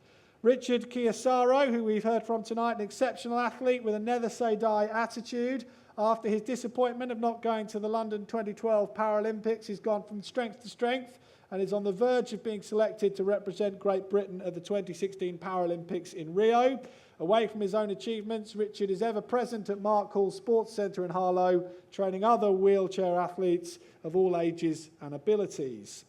Richard Chiasaro, who we've heard from tonight, an exceptional athlete with a never say die attitude. After his disappointment of not going to the London 2012 Paralympics, he's gone from strength to strength and is on the verge of being selected to represent Great Britain at the 2016 Paralympics in Rio. Away from his own achievements, Richard is ever present at Mark Hall Sports Centre in Harlow, training other wheelchair athletes of all ages and abilities.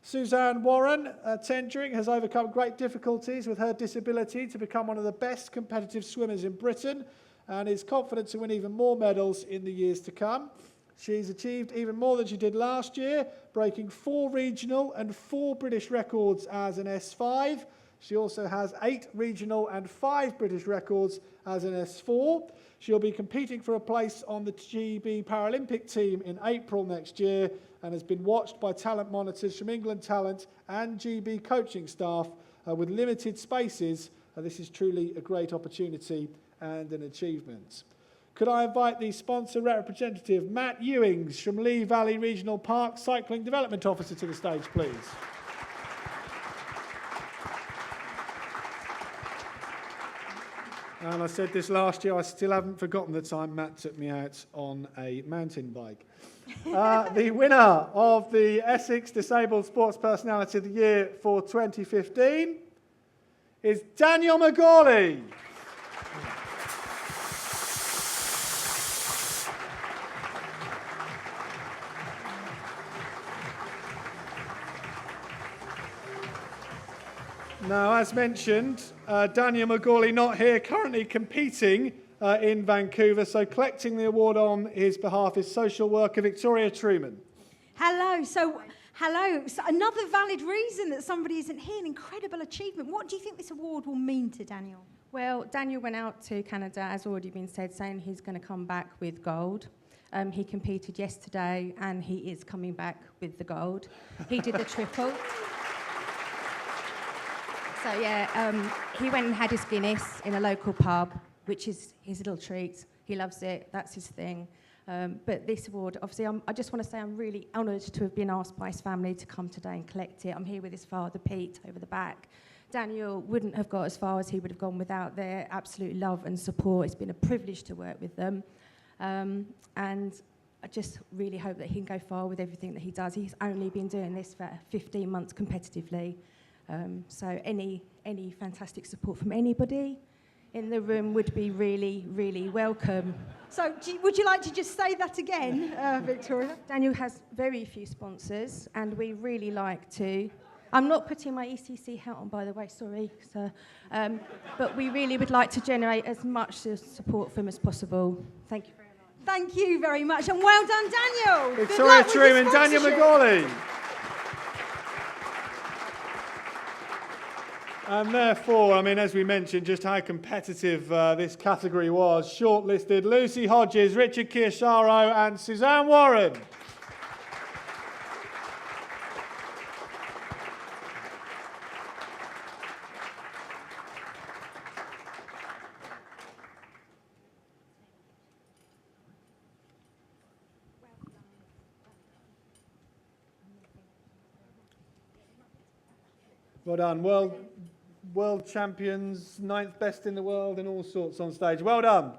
Suzanne Warren, tendering, has overcome great difficulties with her disability to become one of the best competitive swimmers in Britain and is confident to win even more medals in the years to come. She's achieved even more than she did last year, breaking 4 regional and 4 British records as an S5. She also has 8 regional and 5 British records as an S4. She'll be competing for a place on the GB Paralympic team in April next year and has been watched by talent monitors from England Talent and GB coaching staff with limited spaces. This is truly a great opportunity and an achievement. Could I invite the sponsor representative, Matt Ewings from Lee Valley Regional Park, Cycling Development Officer, to the stage, please. And I said this last year, I still haven't forgotten the time Matt took me out on a mountain bike. The winner of the Essex Disabled Sports Personality of the Year for 2015 is Daniel McGawley. Now, as mentioned, Daniel McGawley not here, currently competing in Vancouver. So collecting the award on his behalf is social worker Victoria Truman. Hello. So another valid reason that somebody isn't here, an incredible achievement. What do you think this award will mean to Daniel? Well, Daniel went out to Canada, as already been said, saying he's going to come back with gold. He competed yesterday and he is coming back with the gold. He did the triple. So yeah, he went and had his Guinness in a local pub, which is his little treat. He loves it, that's his thing. But this award, obviously, I just want to say I'm really honoured to have been asked by his family to come today and collect it. I'm here with his father, Pete, over the back. Daniel wouldn't have got as far as he would have gone without their absolute love and support. It's been a privilege to work with them. And I just really hope that he can go far with everything that he does. He's only been doing this for 15 months competitively. So any fantastic support from anybody in the room would be really, really welcome. So would you like to just say that again, Victoria? Daniel has very few sponsors, and we really like to... I'm not putting my ECC hat on, by the way, sorry, sir. But we really would like to generate as much support from as possible. Thank you very much. Thank you very much, and well done, Daniel. Victoria Truman, Daniel McGawley. And therefore, I mean, as we mentioned, just how competitive this category was. Shortlisted Lucy Hodges, Richard Kiyosaro and Suzanne Warren. Well done. World champions, 9th best in the world and all sorts on stage. Well done.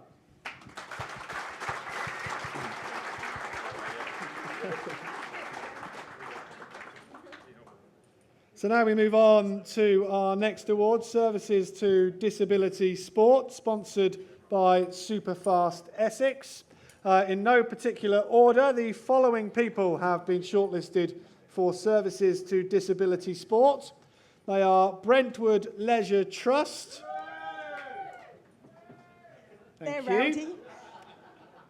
So now we move on to our next award, Services to Disability Sport, sponsored by Superfast Essex. In no particular order, the following people have been shortlisted for Services to Disability Sport. They are Brentwood Leisure Trust. Thank you. Rowdy.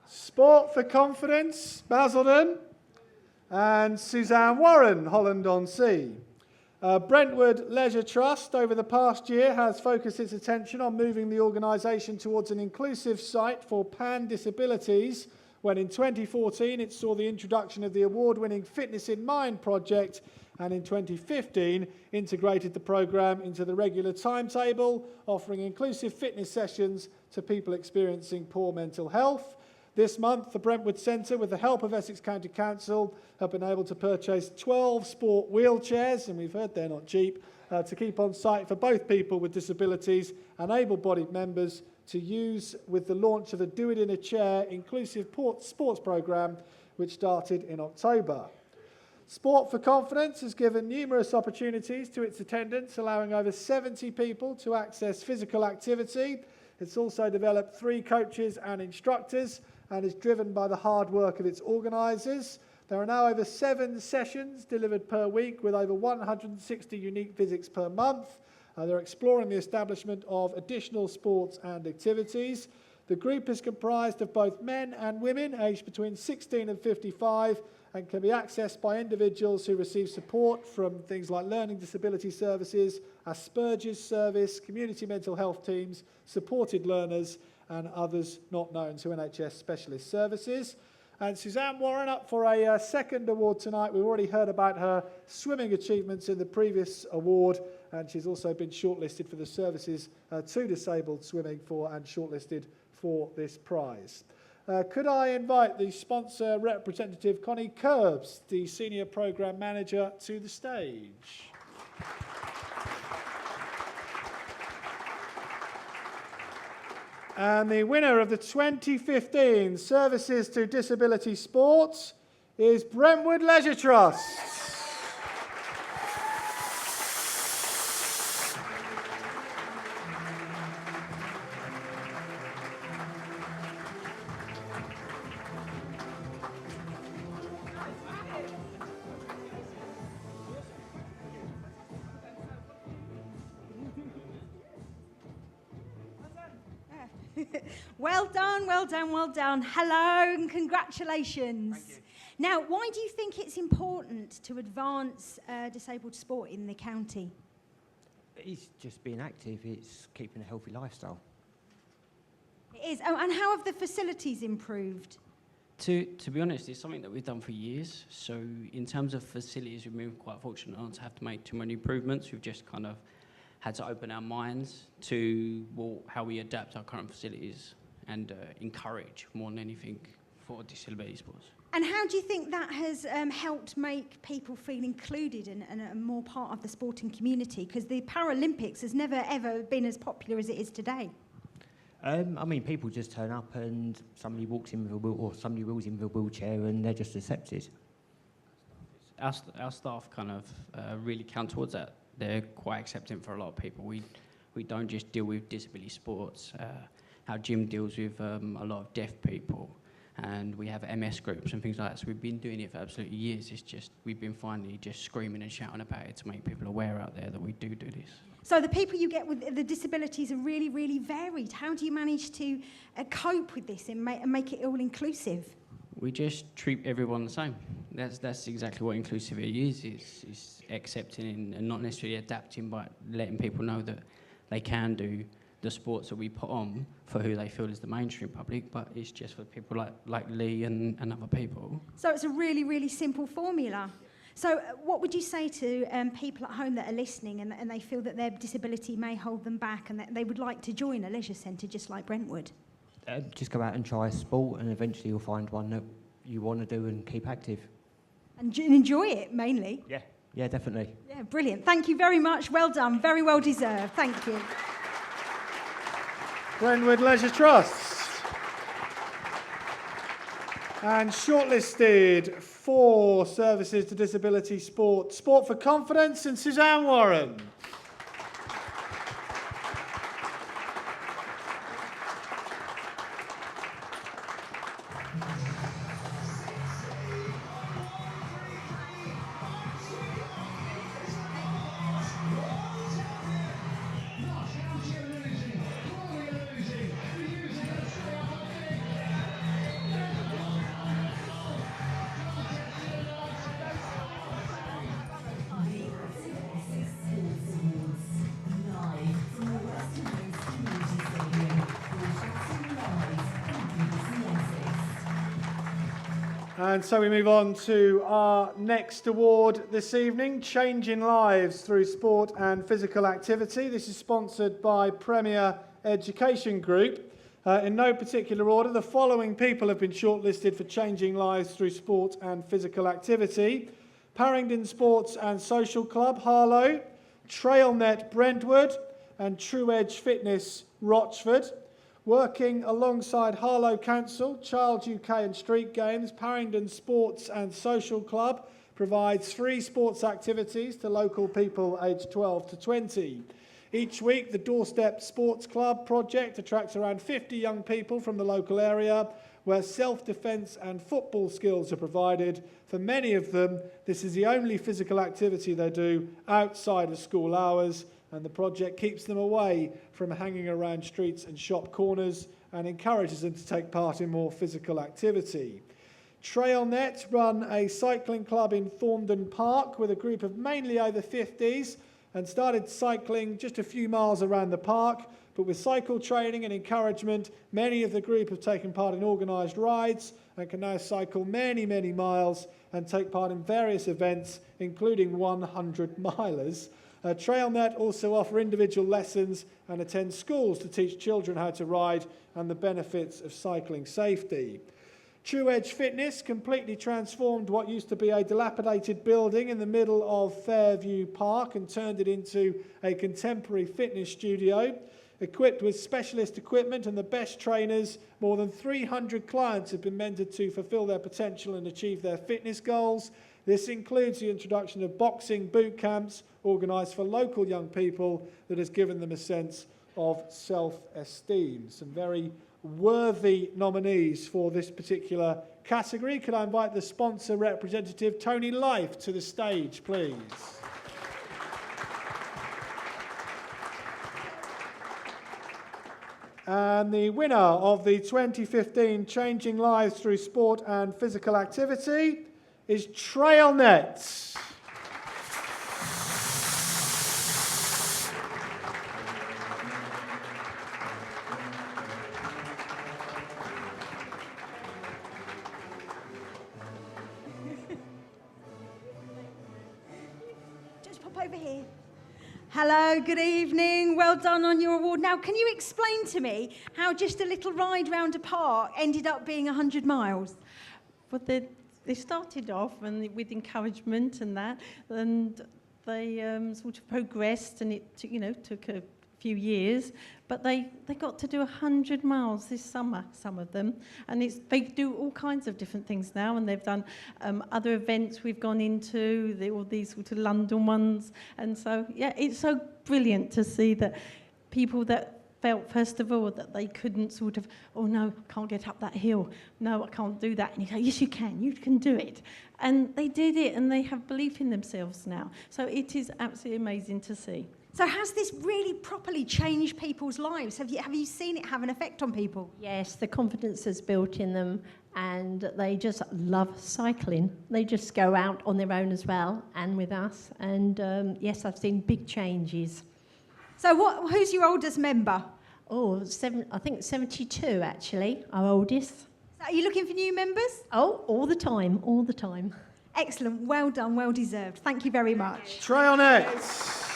Sport for Confidence, Basildon. And Suzanne Warren, Holland-on-Sea. Brentwood Leisure Trust, over the past year, has focused its attention on moving the organisation towards an inclusive site for pan-disabilities, when in 2014 it saw the introduction of the award-winning Fitness in Mind project, and in 2015 integrated the programme into the regular timetable, offering inclusive fitness sessions to people experiencing poor mental health. This month, the Brentwood Centre, with the help of Essex County Council, have been able to purchase 12 sport wheelchairs, and we've heard they're not cheap, to keep on site for both people with disabilities and able-bodied members to use with the launch of the Do It in a Chair inclusive sports programme, which started in October. Sport for Confidence has given numerous opportunities to its attendants, allowing over 70 people to access physical activity. It's also developed 3 coaches and instructors and is driven by the hard work of its organisers. There are now over 7 sessions delivered per week with over 160 unique visits per month. They're exploring the establishment of additional sports and activities. The group is comprised of both men and women aged between 16 and 55 and can be accessed by individuals who receive support from things like learning disability services, Asperger's service, community mental health teams, supported learners and others not known to NHS specialist services. And Suzanne Warren up for a second award tonight. We've already heard about her swimming achievements in the previous award, and she's also been shortlisted for the Services to Disabled Swimming and shortlisted for this prize. Could I invite the sponsor representative, Connie Curbs, the Senior Programme Manager, to the stage? And the winner of the 2015 Services to Disability Sports is Brentwood Leisure Trust. Well done, well done, well done. Hello and congratulations. Thank you. Now, why do you think it's important to advance disabled sport in the county? It's just being active, it's keeping a healthy lifestyle. It is. Oh, and how have the facilities improved? To be honest, it's something that we've done for years. So in terms of facilities, we've been quite fortunate not to have to make too many improvements. We've just kind of had to open our minds to how we adapt our current facilities and encourage more than anything for disability sports. And how do you think that has helped make people feel included and more part of the sporting community? Because the Paralympics has never, ever been as popular as it is today. I mean, people just turn up and somebody walks in with a or somebody wheels in with a wheelchair and they're just accepted. Our staff kind of really count towards that. They're quite accepting for a lot of people. We don't just deal with disability sports. Our gym deals with a lot of deaf people, and we have MS groups and things like that. So we've been doing it for absolutely years. It's just we've been finally just screaming and shouting about it to make people aware out there that we do this. So the people you get with the disabilities are really, really varied. How do you manage to cope with this and make it all inclusive? We just treat everyone the same. That's exactly what inclusivity is. It's accepting and not necessarily adapting, but letting people know that they can do the sports that we put on for who they feel is the mainstream public, but it's just for people like Lee and other people. So it's a really, really simple formula. So what would you say to people at home that are listening and they feel that their disability may hold them back and that they would like to join a leisure centre just like Brentwood? Just go out and try a sport and eventually you'll find one that you want to do and keep active. And enjoy it, mainly? Yeah, definitely. Yeah, brilliant. Thank you very much. Well done. Very well deserved. Thank you. Brentwood Leisure Trust. And shortlisted for services to disability sport, Sport for Confidence and Suzanne Warren. And so we move on to our next award this evening, Changing Lives Through Sport and Physical Activity. This is sponsored by Premier Education Group. In no particular order, the following people have been shortlisted for Changing Lives Through Sport and Physical Activity. Parringdon Sports and Social Club, Harlow, Trailnet Brentwood and True Edge Fitness Rochford. Working alongside Harlow Council, Child UK and Street Games, Parringdon Sports and Social Club provides free sports activities to local people aged 12 to 20. Each week, the Doorstep Sports Club project attracts around 50 young people from the local area where self-defence and football skills are provided. For many of them, this is the only physical activity they do outside of school hours, and the project keeps them away from hanging around streets and shop corners and encourages them to take part in more physical activity. Trailnet run a cycling club in Thorndon Park with a group of mainly over 50s and started cycling just a few miles around the park, but with cycle training and encouragement, many of the group have taken part in organised rides and can now cycle many, many miles and take part in various events, including 100-milers. Trailnet also offer individual lessons and attend schools to teach children how to ride and the benefits of cycling safety. True Edge Fitness completely transformed what used to be a dilapidated building in the middle of Fairview Park and turned it into a contemporary fitness studio. Equipped with specialist equipment and the best trainers, more than 300 clients have been mentored to fulfil their potential and achieve their fitness goals. This includes the introduction of boxing boot camps organised for local young people that has given them a sense of self-esteem. Some very worthy nominees for this particular category. Could I invite the sponsor representative, Tony Life, to the stage, please? And the winner of the 2015 Changing Lives Through Sport and Physical Activity is Trail Nets. Just pop over here. Hello, good evening. Well done on your award. Now, can you explain to me how just a little ride round a park ended up being 100 miles? But they started off and with encouragement and that, and they sort of progressed, and it took a few years, but they got to do 100 miles this summer, some of them, and they do all kinds of different things now, and they've done other events we've gone into, all these sort of London ones, and so yeah, it's so brilliant to see that people that felt, first of all, that they couldn't sort of, oh no, I can't get up that hill, no, I can't do that, and you go, yes you can do it, and they did it, and they have belief in themselves now, so it is absolutely amazing to see. So has this really properly changed people's lives? Have you seen it have an effect on people? Yes, the confidence is built in them, and they just love cycling. They just go out on their own as well, and with us, and yes, I've seen big changes. So who's your oldest member? Oh, I think 72 actually, our oldest. So are you looking for new members? Oh, all the time. Excellent, well done, well deserved. Thank you very much. Trail Nets.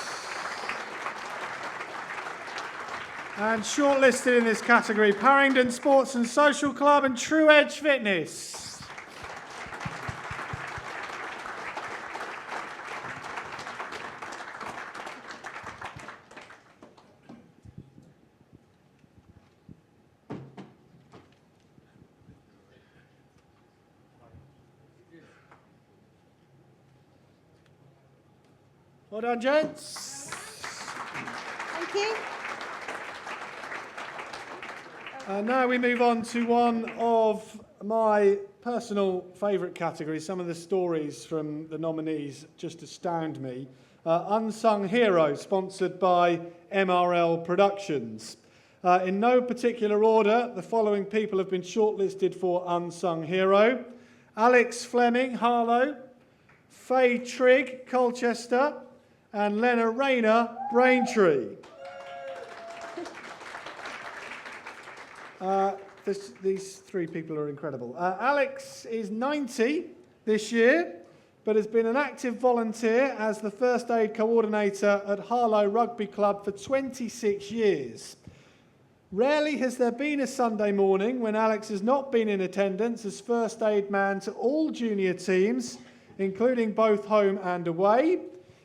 And shortlisted in this category, Parringdon Sports and Social Club and True Edge Fitness. Well done, gents. Thank you. Now we move on to one of my personal favourite categories. Some of the stories from the nominees just astound me. Unsung Hero, sponsored by MRL Productions. In no particular order, the following people have been shortlisted for Unsung Hero. Alex Fleming, Harlow, Faye Trigg, Colchester, and Lena Rayner, Braintree. These three people are incredible. Alex is 90 this year, but has been an active volunteer as the first aid coordinator at Harlow Rugby Club for 26 years. Rarely has there been a Sunday morning when Alex has not been in attendance as first aid man to all junior teams, including both home and away.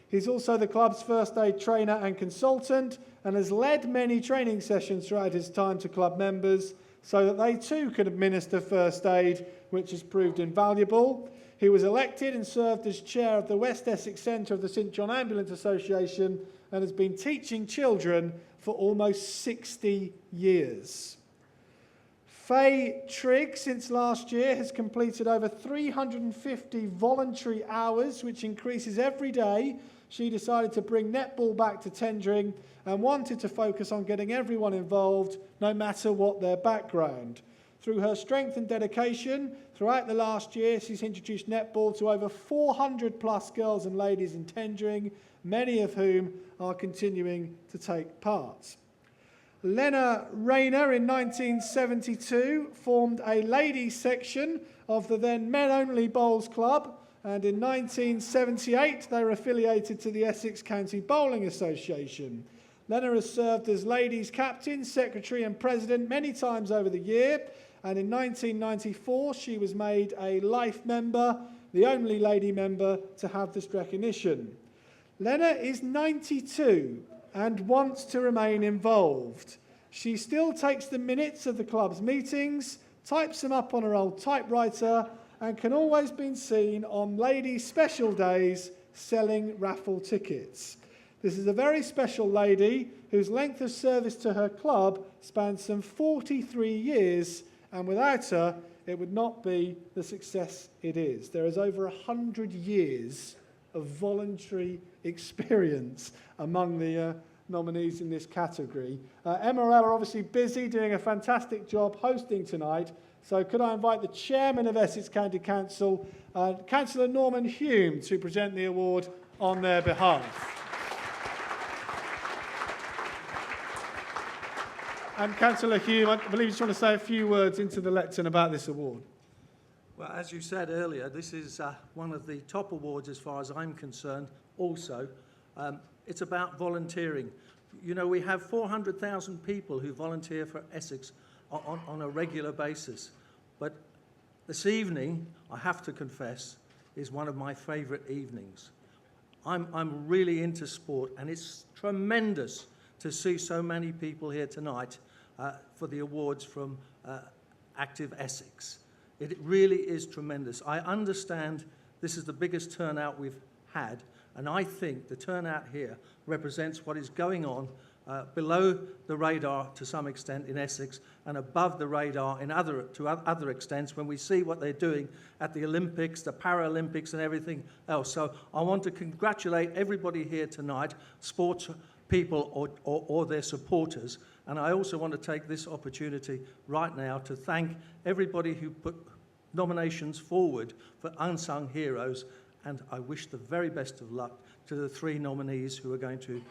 He's also the club's first aid trainer and consultant, and has led many training sessions throughout his time to club members so that they too could administer first aid, which has proved invaluable. He was elected and served as chair of the West Essex Centre of the St John Ambulance Association and has been teaching children for almost 60 years. Faye Trigg, since last year, has completed over 350 voluntary hours, which increases every day. She decided to bring netball back to Tendring and wanted to focus on getting everyone involved, no matter what their background. Through her strength and dedication, throughout the last year, she's introduced netball to over 400 plus girls and ladies in Tendring, many of whom are continuing to take part. Lena Rayner in 1972 formed a ladies section of the then men-only bowls club, and in 1978 they were affiliated to the Essex County Bowling Association. Lena has served as ladies captain, secretary and president many times over the year, and in 1994 she was made a life member, the only lady member to have this recognition. Lena is 92 and wants to remain involved. She still takes the minutes of the club's meetings, types them up on her old typewriter, and can always be seen on ladies' special days selling raffle tickets. This is a very special lady whose length of service to her club spans some 43 years, and without her, it would not be the success it is. There is over 100 years of voluntary experience among the nominees in this category. Emma are obviously busy doing a fantastic job hosting tonight. So could I invite the Chairman of Essex County Council, Councillor Norman Hume, to present the award on their behalf. And Councillor Hume, I believe you just want to say a few words into the lectern about this award. Well, as you said earlier, this is one of the top awards as far as I'm concerned also. It's about volunteering. You know, we have 400,000 people who volunteer for Essex on a regular basis. But this evening, I have to confess, is one of my favourite evenings. I'm really into sport, and it's tremendous to see so many people here tonight for the awards from Active Essex. It really is tremendous. I understand this is the biggest turnout we've had, and I think the turnout here represents what is going on below the radar to some extent in Essex and above the radar to other extents when we see what they're doing at the Olympics, the Paralympics and everything else. So I want to congratulate everybody here tonight, sports people or their supporters. And I also want to take this opportunity right now to thank everybody who put nominations forward for Unsung Heroes, and I wish the very best of luck to the 3 nominees who are going to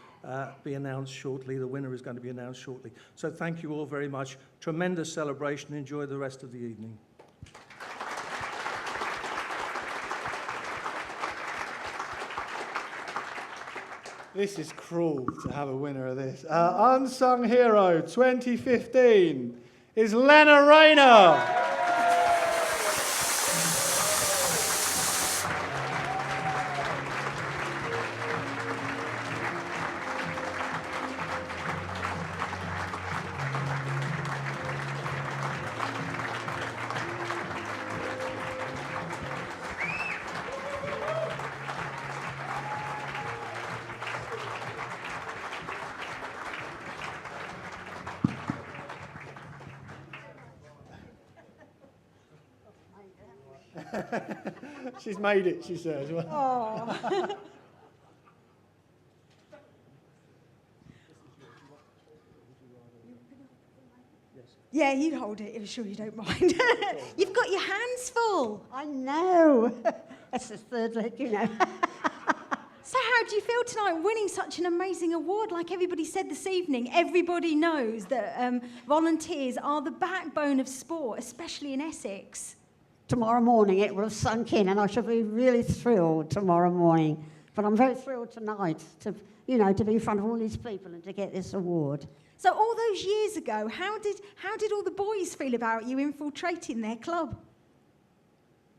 be announced shortly. The winner is going to be announced shortly. So thank you all very much. Tremendous celebration. Enjoy the rest of the evening. This is cruel to have a winner of this. Unsung Hero 2015 is Lena Rayner. She's made it, she says. Oh. Yeah, you hold it, I'm sure you don't mind. You've got your hands full. I know. That's the third leg, you know. So how do you feel tonight winning such an amazing award? Like everybody said this evening, everybody knows that volunteers are the backbone of sport, especially in Essex. Tomorrow morning it will have sunk in, and I shall be really thrilled tomorrow morning. But I'm very thrilled tonight to be in front of all these people and to get this award. So all those years ago, how did all the boys feel about you infiltrating their club?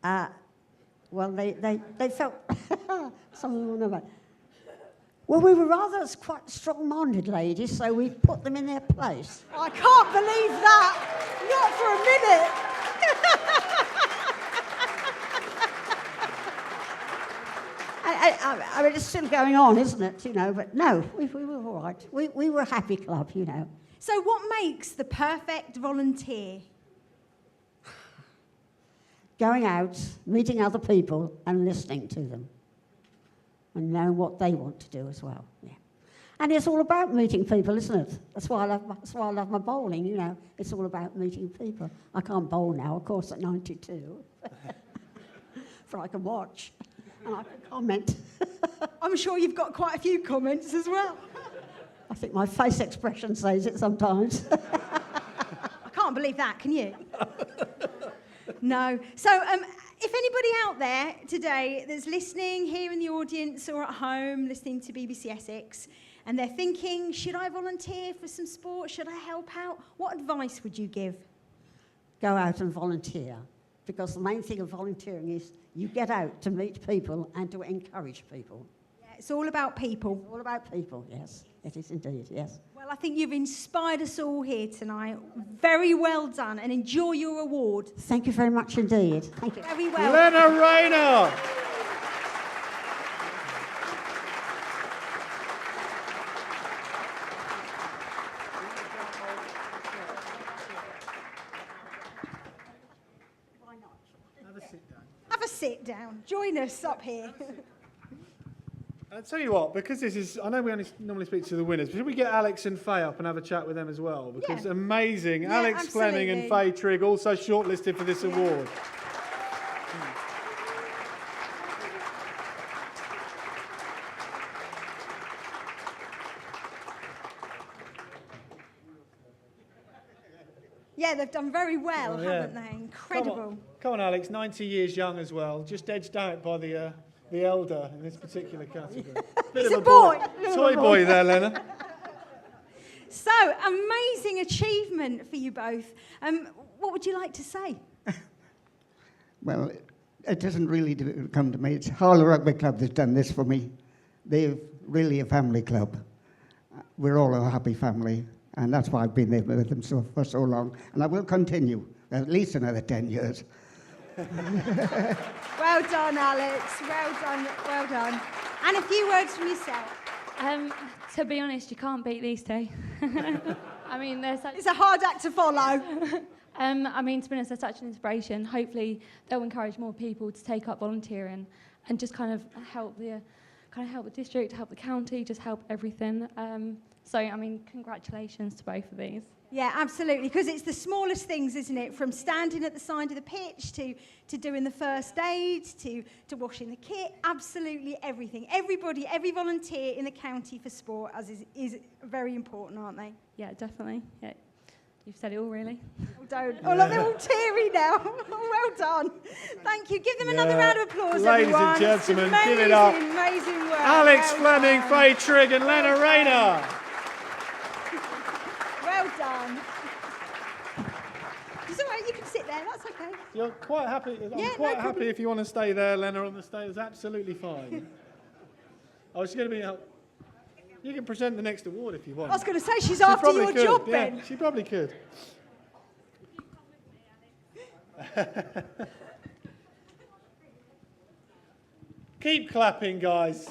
Well, they felt some of them will know about. Well, we were rather quite strong-minded ladies, so we put them in their place. I can't believe that. Not for a minute. I mean, it's still going on, isn't it? But no, we were all right. We were a happy club, So what makes the perfect volunteer? Going out, meeting other people and listening to them. And knowing what they want to do as well, yeah. And it's all about meeting people, isn't it? That's why I love my bowling, It's all about meeting people. I can't bowl now, of course, at 92. But I can watch. And I can comment. I'm sure you've got quite a few comments as well. I think my face expression says it sometimes. I can't believe that, can you? No. So if anybody out there today that's listening here in the audience or at home listening to BBC Essex and they're thinking, should I volunteer for some sport? Should I help out? What advice would you give? Go out and volunteer. Because the main thing of volunteering is you get out to meet people and to encourage people. Yeah, it's all about people. It's all about people, yes. It is indeed, yes. Well, I think you've inspired us all here tonight. Very well done, and enjoy your award. Thank you very much indeed. Thank you. Very well. Lena Rayner. Have a sit down. Join us up here. I'll tell you what, because this is, I know we only normally speak to the winners, but should we get Alex and Faye up and have a chat with them as well? Because amazing. Yeah, Alex Fleming and Faye Trigg also shortlisted for this award. Yeah, they've done very well, Oh, yeah. haven't they? Incredible. Come on, Alex, 90 years young as well, just edged out by the elder in this particular category. Bit He's of a boy. Toy boy there, Lena. So, amazing achievement for you both. What would you like to say? Well, it doesn't really come to me. It's Harlow Rugby Club that's done this for me. They're really a family club. We're all a happy family, and that's why I've been there with them for so long. And I will continue, at least another 10 years. Well done, Alex. Well done. Well done. And a few words from yourself. To be honest, you can't beat these two. I mean, It's a hard act to follow. I mean, to be honest, they're such an inspiration. Hopefully, they'll encourage more people to take up volunteering and just kind of help the district, help the county, just help everything. So, I mean, congratulations to both of these. Yeah, absolutely, because it's the smallest things, isn't it? From standing at the side of the pitch to doing the first aid, to washing the kit, absolutely everything. Everybody, every volunteer in the county for sport is very important, aren't they? Yeah, definitely. Yeah. You've said it all, really. Oh, don't. Oh, look, they're all teary now. Well done. Thank you. Give them another round of applause, Ladies everyone. and gentlemen, It's give it up. Amazing work. Alex Well Fleming, done. Faye Trigg and Lena Rayner. Well done. It's all right, you can sit there, that's okay. You're quite happy. I'm Yeah, no quite happy problem. if you want to stay there, Lena, on the stage. It's absolutely fine. I was going to be... You can present the next award if you want. I was going to say, she's She after probably your could, job, yeah, Ben. she probably could. Keep clapping, guys.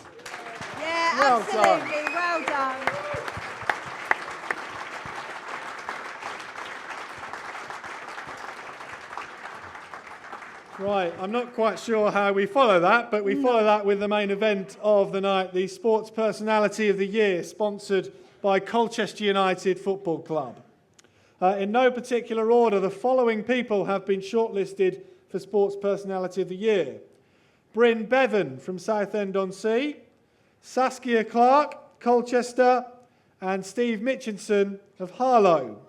Yeah, Well absolutely. Well done. Right, I'm not quite sure how we follow that, but we follow that with the main event of the night, the Sports Personality of the Year, sponsored by Colchester United Football Club. In no particular order, the following people have been shortlisted for Sports Personality of the Year. Bryn Bevan from Southend-on-Sea, Saskia Clark, Colchester, and Steve Mitchinson of Harlow.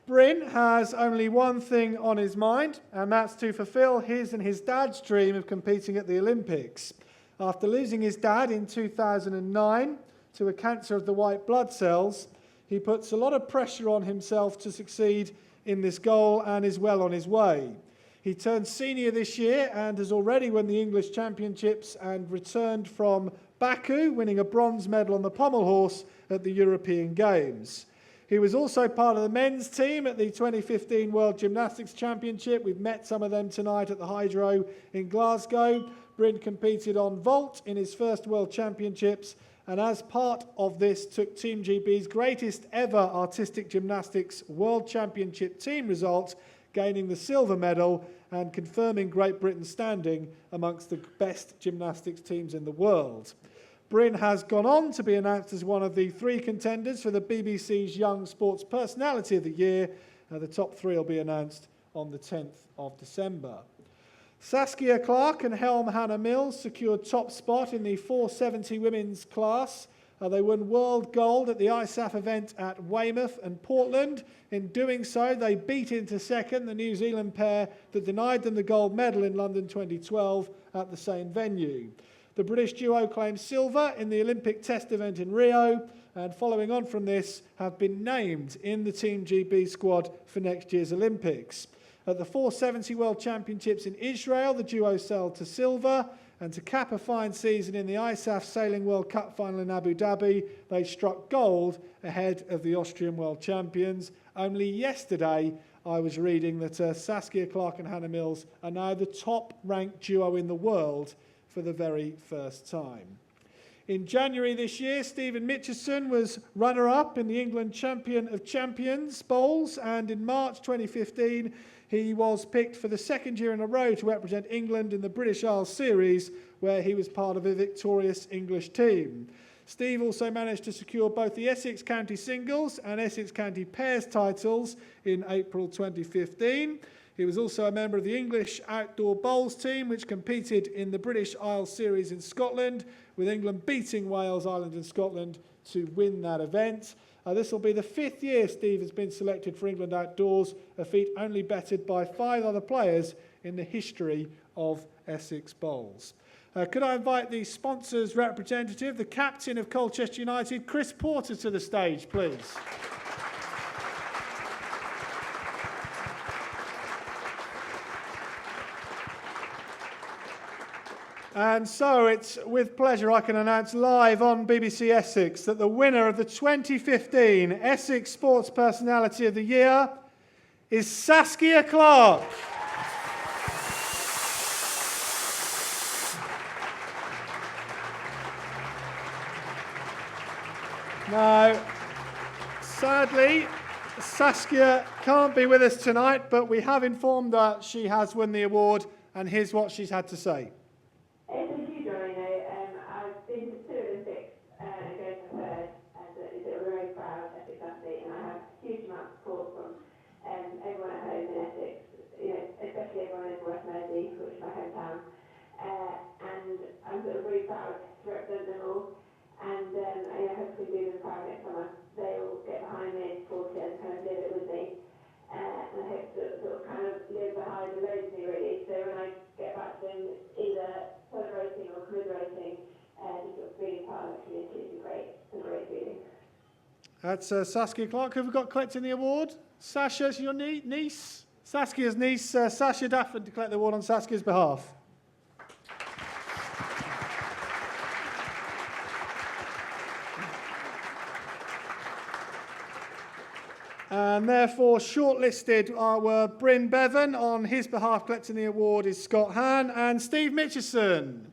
Bryn has only one thing on his mind, and that's to fulfil his and his dad's dream of competing at the Olympics. After losing his dad in 2009 to a cancer of the white blood cells, he puts a lot of pressure on himself to succeed in this goal and is well on his way. He turned senior this year and has already won the English Championships and returned from Baku, winning a bronze medal on the pommel horse at the European Games. He was also part of the men's team at the 2015 World Gymnastics Championship. We've met some of them tonight at the Hydro in Glasgow. Bryn competed on vault in his first World Championships, and as part of this took Team GB's greatest ever artistic gymnastics World Championship team result, gaining the silver medal and confirming Great Britain's standing amongst the best gymnastics teams in the world. Bryn has gone on to be announced as one of the 3 contenders for the BBC's Young Sports Personality of the Year. The top 3 will be announced on the 10th of December. Saskia Clark and Helm Hannah Mills secured top spot in the 470 women's class. They won world gold at the ISAF event at Weymouth and Portland. In doing so, they beat into second the New Zealand pair that denied them the gold medal in London 2012 at the same venue. The British duo claimed silver in the Olympic test event in Rio, and following on from this, have been named in the Team GB squad for next year's Olympics. At the 470 World Championships in Israel, the duo sailed to silver, and to cap a fine season in the ISAF Sailing World Cup final in Abu Dhabi, they struck gold ahead of the Austrian world champions. Only yesterday, I was reading that Saskia Clark and Hannah Mills are now the top-ranked duo in the world for the very first time. In January this year, Stephen Mitchison was runner-up in the England Champion of Champions Bowls, and in March 2015, he was picked for the second year in a row to represent England in the British Isles Series, where he was part of a victorious English team. Steve also managed to secure both the Essex County Singles and Essex County Pairs titles in April 2015. He was also a member of the English Outdoor Bowls team, which competed in the British Isles Series in Scotland, with England beating Wales, Ireland and Scotland to win that event. This will be the 5th year Steve has been selected for England Outdoors, a feat only bettered by 5 other players in the history of Essex Bowls. Could I invite the sponsors representative, the captain of Colchester United, Chris Porter, to the stage, please? And so it's with pleasure I can announce live on BBC Essex that the winner of the 2015 Essex Sports Personality of the Year is Saskia Clark. Now, sadly, Saskia can't be with us tonight, but we have informed her she has won the award, and here's what she's had to say. It's a huge honour, you know. I've been to 2 Olympics and going to 3rd, and we're very proud Essex athlete, and I have a huge amount of support from everyone at home in Essex, you know, especially everyone in West Mersey, which is my hometown. And I'm really proud to represent them all, and hopefully do them proud next summer. They all get behind me and support it and kind of live it with me. And I hope to sort of kind of live behind the loads of me, really. So when I get back to them, either celebrating or commiserating, just sort of being part of the community is a great feeling. That's Saskia Clark. Who have we got collecting the award? Sasha's your niece? Saskia's niece, Sasha Dafford, to collect the award on Saskia's behalf. And therefore, shortlisted were Bryn Bevan. On his behalf, collecting the award is Scott Hann and Steve Mitchison.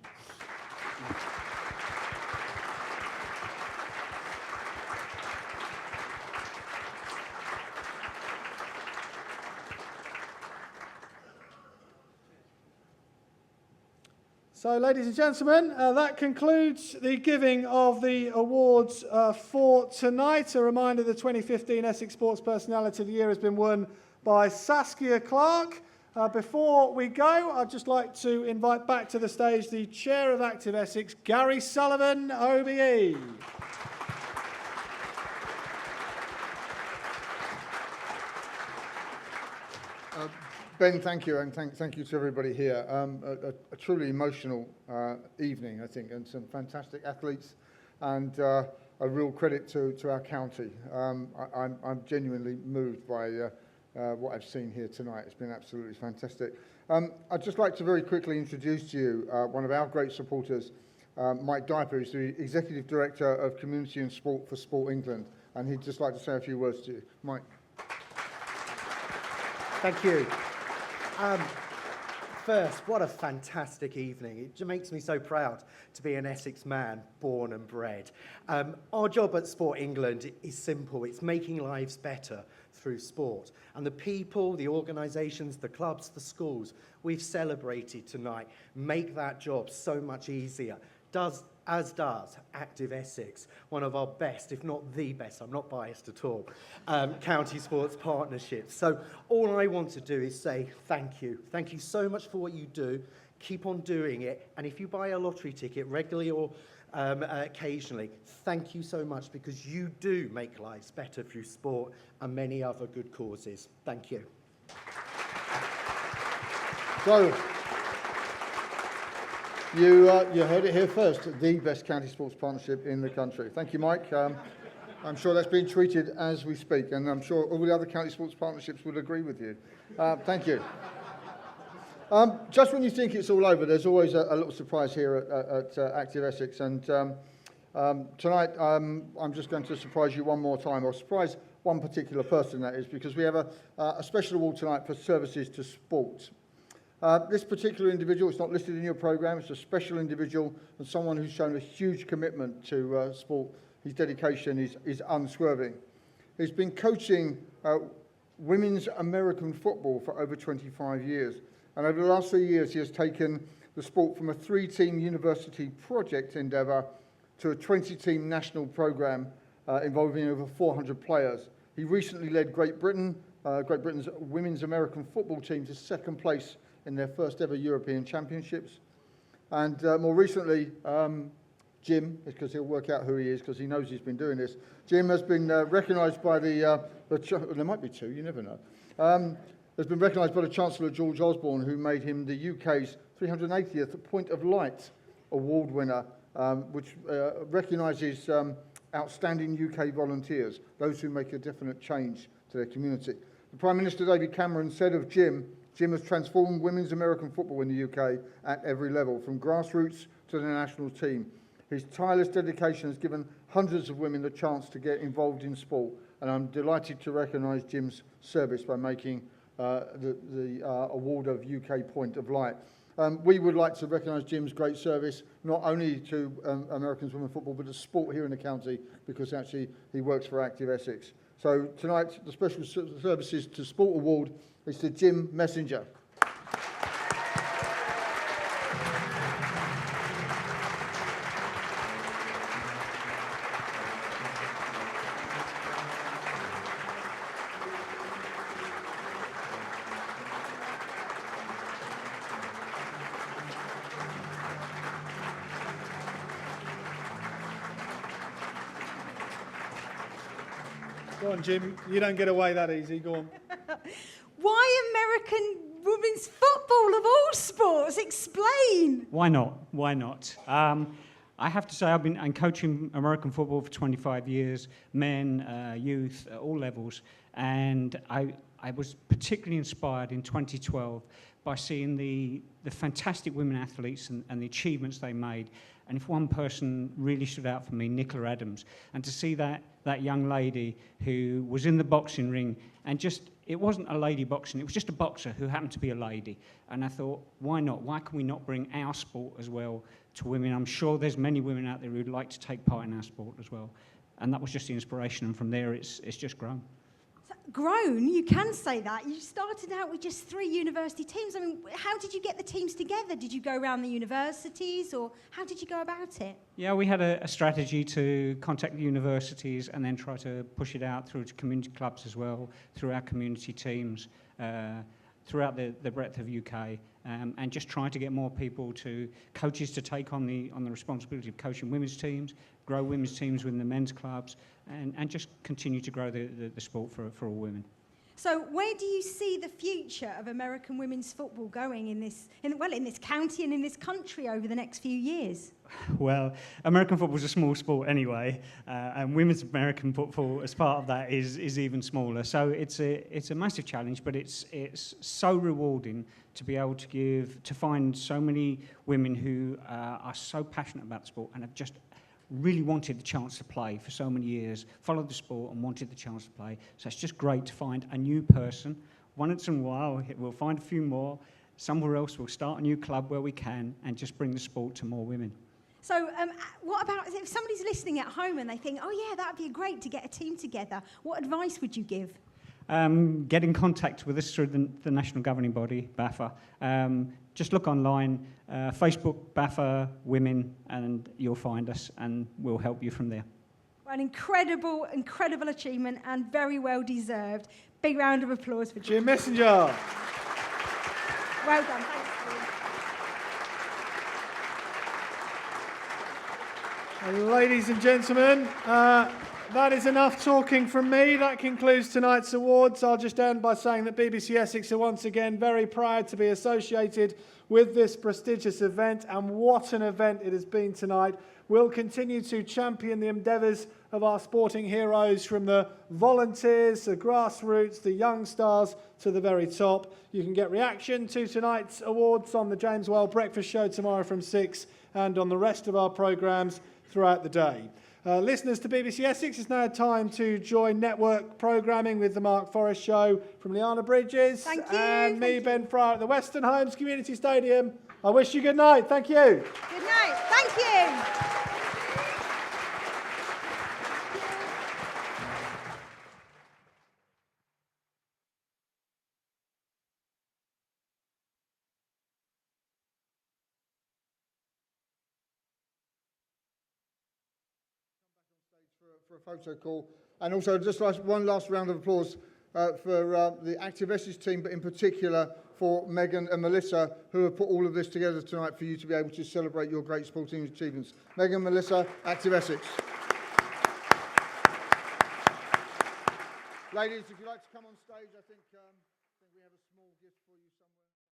So, ladies and gentlemen, that concludes the giving of the awards for tonight. A reminder, the 2015 Essex Sports Personality of the Year has been won by Saskia Clark. Before we go, I'd just like to invite back to the stage the Chair of Active Essex, Gary Sullivan, OBE. Ben, thank you, and thank you to everybody here. A truly emotional evening, I think, and some fantastic athletes, and a real credit to our county. I'm genuinely moved by what I've seen here tonight. It's been absolutely fantastic. I'd just like to very quickly introduce to you one of our great supporters, Mike Diper, who's the Executive Director of Community and Sport for Sport England, and he'd just like to say a few words to you. Mike. Thank you. First, what a fantastic evening. It just makes me so proud to be an Essex man, born and bred. Our job at Sport England is simple. It's making lives better through sport. And the people, the organisations, the clubs, the schools we've celebrated tonight make that job so much easier. As does Active Essex, one of our best, if not the best, I'm not biased at all, county sports partnerships. So all I want to do is say thank you. Thank you so much for what you do. Keep on doing it. And if you buy a lottery ticket regularly or occasionally, thank you so much, because you do make lives better through sport and many other good causes. Thank you. So, you heard it here first, the best county sports partnership in the country. Thank you, Mike. I'm sure that's being treated as we speak, and I'm sure all the other county sports partnerships would agree with you. Thank you. Just when you think it's all over, there's always a little surprise here at Active Essex, and tonight I'm just going to surprise you one more time, or surprise one particular person, that is, because we have a special award tonight for services to sport. This particular individual, it's not listed in your programme, it's a special individual and someone who's shown a huge commitment to sport. His dedication is unswerving. He's been coaching women's American football for over 25 years. And over the last 3 years, he has taken the sport from a 3-team university project endeavour to a 20-team national programme involving over 400 players. He recently led Great Britain's women's American football team to second place in their first ever European Championships. And more recently, Jim, because he'll work out who he is because he knows he's been doing this. Jim has been recognised by there might be two, you never know. Has been recognised by the Chancellor George Osborne, who made him the UK's 380th Point of Light Award winner, which recognises outstanding UK volunteers, those who make a definite change to their community. The Prime Minister David Cameron said of Jim has transformed women's American football in the UK at every level, from grassroots to the national team. His tireless dedication has given hundreds of women the chance to get involved in sport, and I'm delighted to recognise Jim's service by making the award of UK Point of Light. We would like to recognise Jim's great service, not only to Americans women football, but to sport here in the county, because actually he works for Active Essex. So tonight, the Special Services to Sport Award is to Jim Messenger. Go on, Jim. You don't get away that easy. Go on. Why American women's football of all sports? Explain. Why not? Why not? I have to say I'm coaching American football for 25 years, men, youth, all levels, and I was particularly inspired in 2012 by seeing the fantastic women athletes and the achievements they made. And if one person really stood out for me, Nicola Adams, and to see that young lady who was in the boxing ring and it wasn't a lady boxing, it was just a boxer who happened to be a lady. And I thought, why not? Why can we not bring our sport as well to women? I'm sure there's many women out there who'd like to take part in our sport as well. And that was just the inspiration, and from there it's just grown. Grown? You can say that. You started out with just 3 university teams. I mean, how did you get the teams together? Did you go around the universities, or how did you go about it? Yeah, we had a strategy to contact the universities and then try to push it out through to community clubs as well, through our community teams, throughout the breadth of UK, and just trying to get more coaches to take on the responsibility of coaching women's teams, grow women's teams within the men's clubs, and just continue to grow the sport for all women. So where do you see the future of American women's football going in this county and in this country over the next few years? Well, American football is a small sport anyway, and women's American football, as part of that, is even smaller. So it's a massive challenge, but it's so rewarding to be able to find so many women who are so passionate about the sport and have just really wanted the chance to play for so many years, followed the sport and wanted the chance to play. So it's just great to find a new person. Once in a while, we'll find a few more. Somewhere else, we'll start a new club where we can and just bring the sport to more women. So what about if somebody's listening at home and they think, oh yeah, that would be great to get a team together? What advice would you give? Get in contact with us through the national governing body, BAFA. Just look online, Facebook, BAFA Women, and you'll find us, and we'll help you from there. Well, an incredible achievement, and very well deserved. Big round of applause for Jim Messenger. Well done, thanks. And ladies and gentlemen, that is enough talking from me. That concludes tonight's awards. I'll just end by saying that BBC Essex are once again very proud to be associated with this prestigious event, and what an event it has been tonight. We'll continue to champion the endeavours of our sporting heroes, from the volunteers, the grassroots, the young stars to the very top. You can get reaction to tonight's awards on the James Well Breakfast Show tomorrow from 6, and on the rest of our programmes throughout the day. Listeners to BBC Essex, it's now time to join network programming with the Mark Forrest Show from Liana Bridges. Thank you. And me, Ben Fryer, at the Western Homes Community Stadium. I wish you good night. Thank you. Good night. Thank you. For a photo call, and also just one last round of applause for the Active Essex team, but in particular for Megan and Melissa, who have put all of this together tonight for you to be able to celebrate your great sporting achievements. Megan, Melissa, Active Essex. Ladies, if you'd like to come on stage, I think we have a small gift for you somewhere.